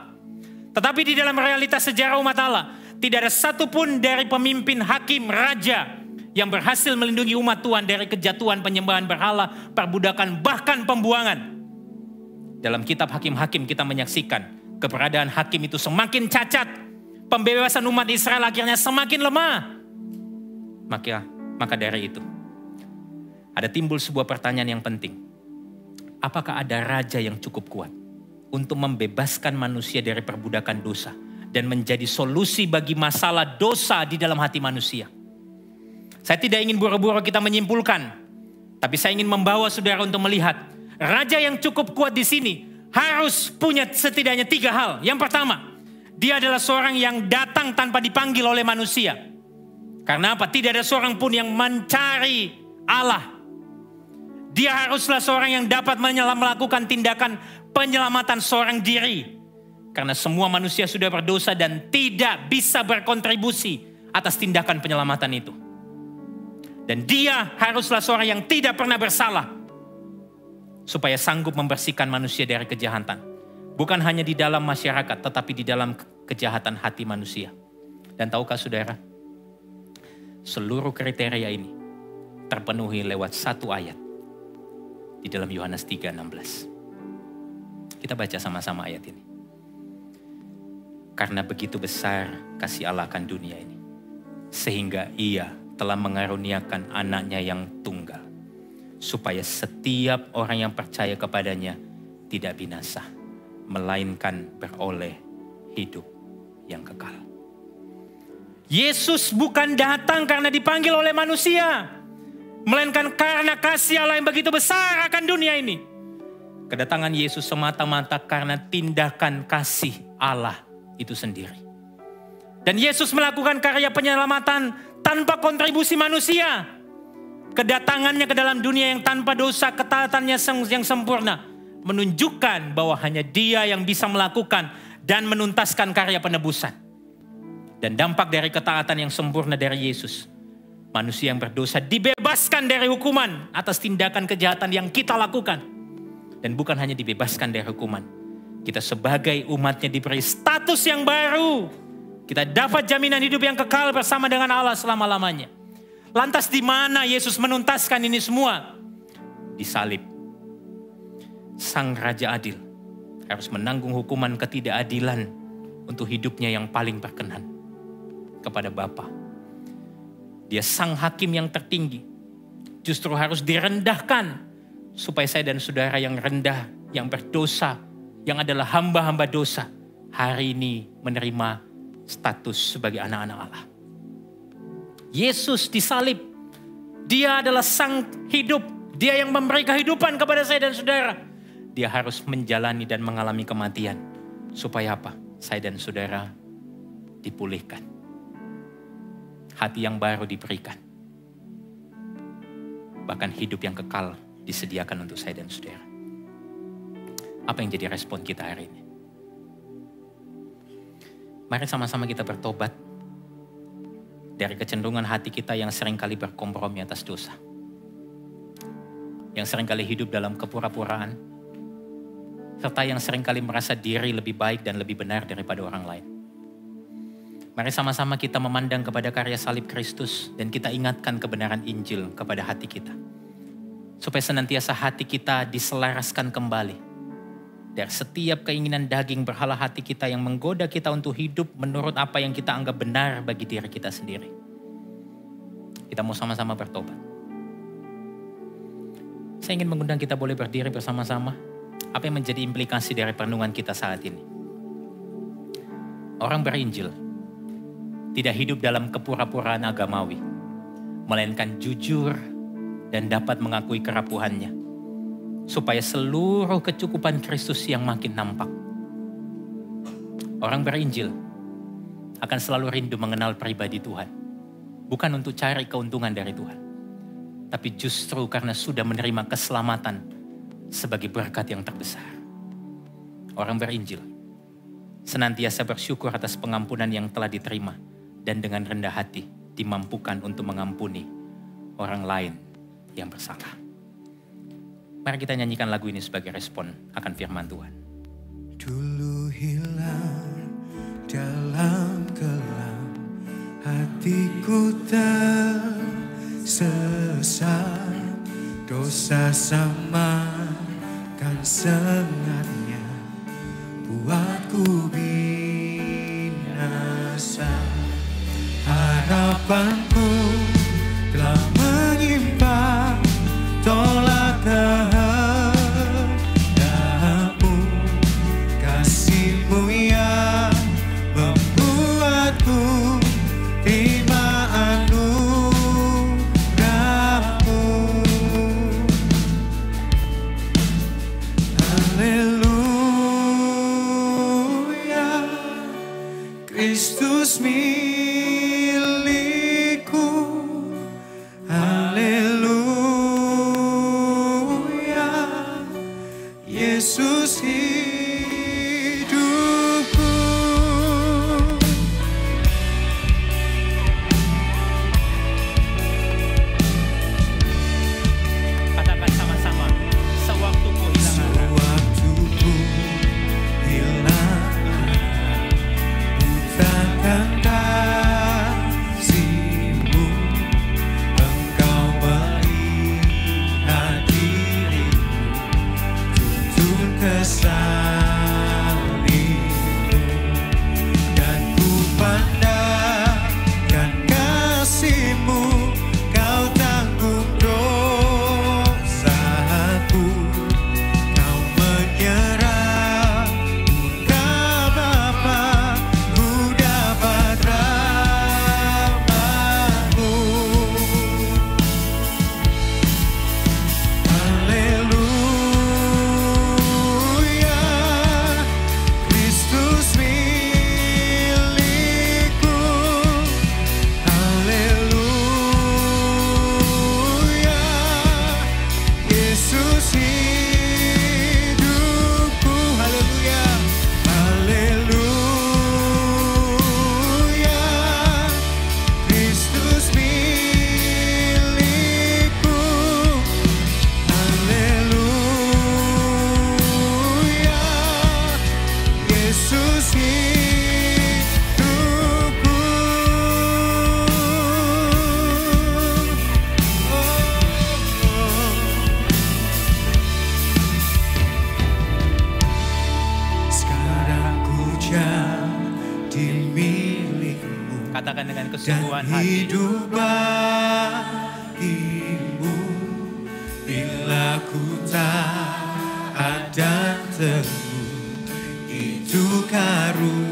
Tetapi di dalam realitas sejarah umat Allah, tidak ada satupun dari pemimpin, hakim, raja yang berhasil melindungi umat Tuhan dari kejatuhan penyembahan berhala, perbudakan, bahkan pembuangan. Dalam kitab Hakim-Hakim kita menyaksikan keberadaan hakim itu semakin cacat. Pembebasan umat Israel akhirnya semakin lemah. Maka dari itu, ada timbul sebuah pertanyaan yang penting. Apakah ada raja yang cukup kuat untuk membebaskan manusia dari perbudakan dosa dan menjadi solusi bagi masalah dosa di dalam hati manusia? Saya tidak ingin buru-buru kita menyimpulkan, tapi saya ingin membawa saudara untuk melihat raja yang cukup kuat di sini harus punya setidaknya 3 hal. Yang pertama, dia adalah seorang yang datang tanpa dipanggil oleh manusia. Karena apa? Tidak ada seorang pun yang mencari Allah. Dia haruslah seorang yang dapat melakukan tindakan penyelamatan seorang diri. Karena semua manusia sudah berdosa dan tidak bisa berkontribusi atas tindakan penyelamatan itu. Dan dia haruslah seorang yang tidak pernah bersalah, supaya sanggup membersihkan manusia dari kejahatan. Bukan hanya di dalam masyarakat, tetapi di dalam kejahatan hati manusia. Dan tahukah saudara, seluruh kriteria ini terpenuhi lewat 1 ayat di dalam Yohanes 3:16. Kita baca sama-sama ayat ini. Karena begitu besar kasih Allah akan dunia ini, sehingga Ia telah mengaruniakan anaknya yang tunggal, supaya setiap orang yang percaya kepadanya tidak binasa, melainkan beroleh hidup yang kekal. Yesus bukan datang karena dipanggil oleh manusia, melainkan karena kasih Allah yang begitu besar akan dunia ini. Kedatangan Yesus semata-mata karena tindakan kasih Allah itu sendiri. Dan Yesus melakukan karya penyelamatan tanpa kontribusi manusia. Kedatangannya ke dalam dunia yang tanpa dosa, ketaatannya yang sempurna, menunjukkan bahwa hanya Dia yang bisa melakukan dan menuntaskan karya penebusan. Dan dampak dari ketaatan yang sempurna dari Yesus, manusia yang berdosa dibebaskan dari hukuman atas tindakan kejahatan yang kita lakukan. Dan bukan hanya dibebaskan dari hukuman, kita sebagai umatnya diberi status yang baru. Kita dapat jaminan hidup yang kekal bersama dengan Allah selama-lamanya. Lantas di mana Yesus menuntaskan ini semua? Di salib. Sang Raja Adil harus menanggung hukuman ketidakadilan untuk hidupnya yang paling berkenan kepada Bapa. Dia sang hakim yang tertinggi, justru harus direndahkan supaya saya dan saudara yang rendah, yang berdosa, yang adalah hamba-hamba dosa, hari ini menerima status sebagai anak-anak Allah. Yesus disalib. Dia adalah sang hidup. Dia yang memberi kehidupan kepada saya dan saudara. Dia harus menjalani dan mengalami kematian. Supaya apa? Saya dan saudara dipulihkan. Hati yang baru diberikan. Bahkan hidup yang kekal disediakan untuk saya dan saudara. Apa yang jadi respon kita hari ini? Mari sama-sama kita bertobat dari kecenderungan hati kita yang seringkali berkompromi atas dosa. Yang seringkali hidup dalam kepura-puraan, serta yang seringkali merasa diri lebih baik dan lebih benar daripada orang lain. Mari sama-sama kita memandang kepada karya salib Kristus dan kita ingatkan kebenaran Injil kepada hati kita. Supaya senantiasa hati kita diselaraskan kembali dari setiap keinginan daging berhala hati kita yang menggoda kita untuk hidup menurut apa yang kita anggap benar bagi diri kita sendiri. Kita mau sama-sama bertobat. Saya ingin mengundang kita boleh berdiri bersama-sama. Apa yang menjadi implikasi dari perenungan kita saat ini? Orang berinjil tidak hidup dalam kepura-puraan agamawi, melainkan jujur dan dapat mengakui kerapuhannya, supaya seluruh kecukupan Kristus yang makin nampak. Orang berinjil akan selalu rindu mengenal pribadi Tuhan, bukan untuk cari keuntungan dari Tuhan, tapi justru karena sudah menerima keselamatan sebagai berkat yang terbesar. Orang berinjil senantiasa bersyukur atas pengampunan yang telah diterima dan dengan rendah hati dimampukan untuk mengampuni orang lain yang bersalah. Mari kita nyanyikan lagu ini sebagai respon akan firman Tuhan. Dulu hilang dalam kelam, hatiku tersesat, dosa samakan sengatnya, buatku binasa. Harapanku telah menyimpang, tolak kehendakmu, kasihmu yang membuatku terima anugerahmu. Haleluya, Kristus Yesus hidupku. Katakan sama-sama, sewaktu ku hilang arah, bukakan kasih-Mu, Engkau melihat dirimu, tuntun kesalib-Mu, dan ku pandangkan kasih-Mu, Kau tanggung dosaku, Kau menyerah murka Bapa, ku dapat rahmat-Mu. Haleluya, Kristus milikku. Haleluya, Yesus hidupku. Haleluya, haleluya, Kristus milikku. Haleluya, Yesus hidupku. Sekarang ku jadi milik-Mu, katakan dengan dan kesungguhan hati. hidup bagimu. Bila ku taat dan teguh, itu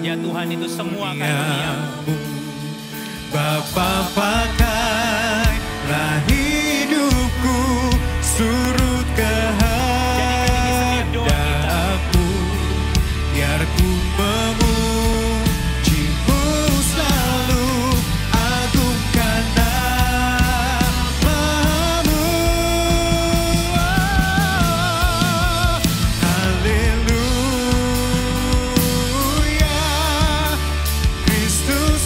Ya Tuhan, itu semua karunia-Mu. karuniamu. Bapa, pakailah hidupku, surut kehendakmu, biar ku memuji-Mu selalu, agungkan nama-Mu. Haleluya, Kristus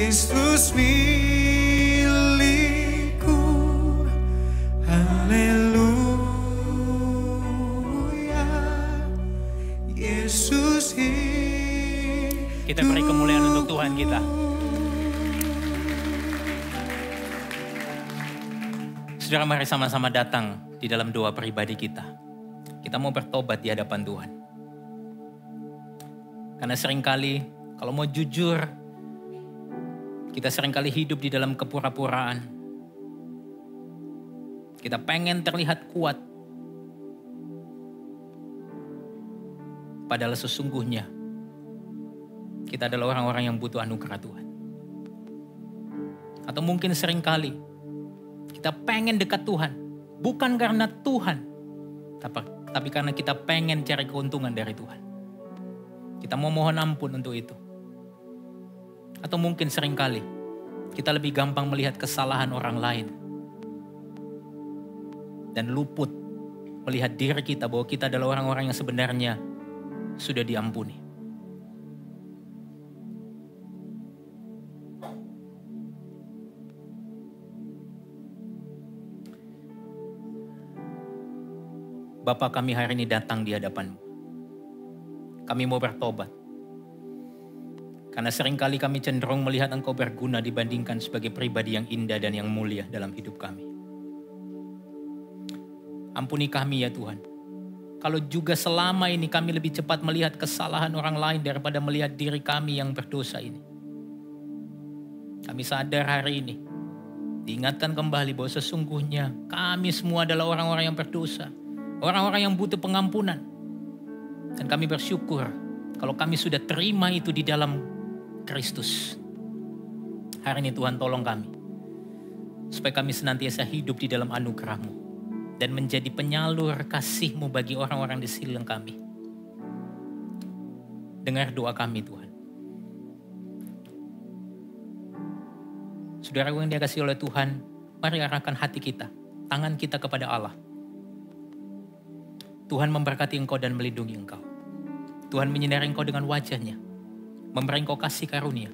Yesus milikku. Haleluya. Yesus hidup. Kita beri kemuliaan untuk Tuhan kita. Saudara, mari sama-sama datang di dalam doa pribadi kita. Kita mau bertobat di hadapan Tuhan. Karena seringkali, kalau mau jujur, kita seringkali hidup di dalam kepura-puraan. Kita pengen terlihat kuat. Padahal sesungguhnya, kita adalah orang-orang yang butuh anugerah Tuhan. Atau mungkin seringkali, kita pengen dekat Tuhan. Bukan karena Tuhan, tapi karena kita pengen cari keuntungan dari Tuhan. Kita mau mohon ampun untuk itu. Atau mungkin seringkali kita lebih gampang melihat kesalahan orang lain dan luput melihat diri kita bahwa kita adalah orang-orang yang sebenarnya sudah diampuni. Bapa, kami hari ini datang di hadapan-Mu. Kami mau bertobat. Karena seringkali kami cenderung melihat Engkau berguna dibandingkan sebagai pribadi yang indah dan yang mulia dalam hidup kami. Ampuni kami ya Tuhan. Kalau juga selama ini kami lebih cepat melihat kesalahan orang lain daripada melihat diri kami yang berdosa ini. Kami sadar hari ini, diingatkan kembali bahwa sesungguhnya kami semua adalah orang-orang yang berdosa. Orang-orang yang butuh pengampunan. Dan kami bersyukur kalau kami sudah terima itu di dalam Kristus. Hari ini Tuhan tolong kami. Supaya kami senantiasa hidup di dalam anugerah-Mu. Dan menjadi penyalur kasih-Mu bagi orang-orang di sekeliling kami. Dengar doa kami Tuhan. Saudara yang dikasihi oleh Tuhan, mari arahkan hati kita, tangan kita kepada Allah. Tuhan memberkati engkau dan melindungi engkau. Tuhan menyinari engkau dengan wajah-Nya, memberi engkau kasih karunia.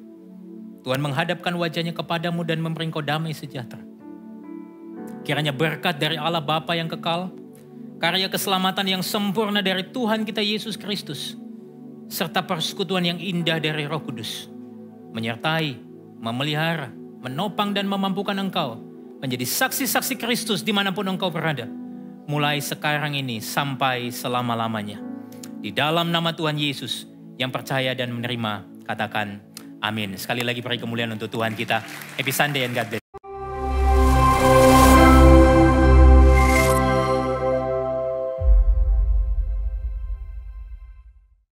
Tuhan menghadapkan wajah-Nya kepadamu dan memberi engkau damai sejahtera. Kiranya berkat dari Allah Bapa yang kekal, karya keselamatan yang sempurna dari Tuhan kita Yesus Kristus, serta persekutuan yang indah dari Roh Kudus, menyertai, memelihara, menopang dan memampukan engkau menjadi saksi-saksi Kristus dimanapun engkau berada. Mulai sekarang ini sampai selama-lamanya. Di dalam nama Tuhan Yesus yang percaya dan menerima, katakan amin. Sekali lagi beri kemuliaan untuk Tuhan kita. Happy Sunday and God bless.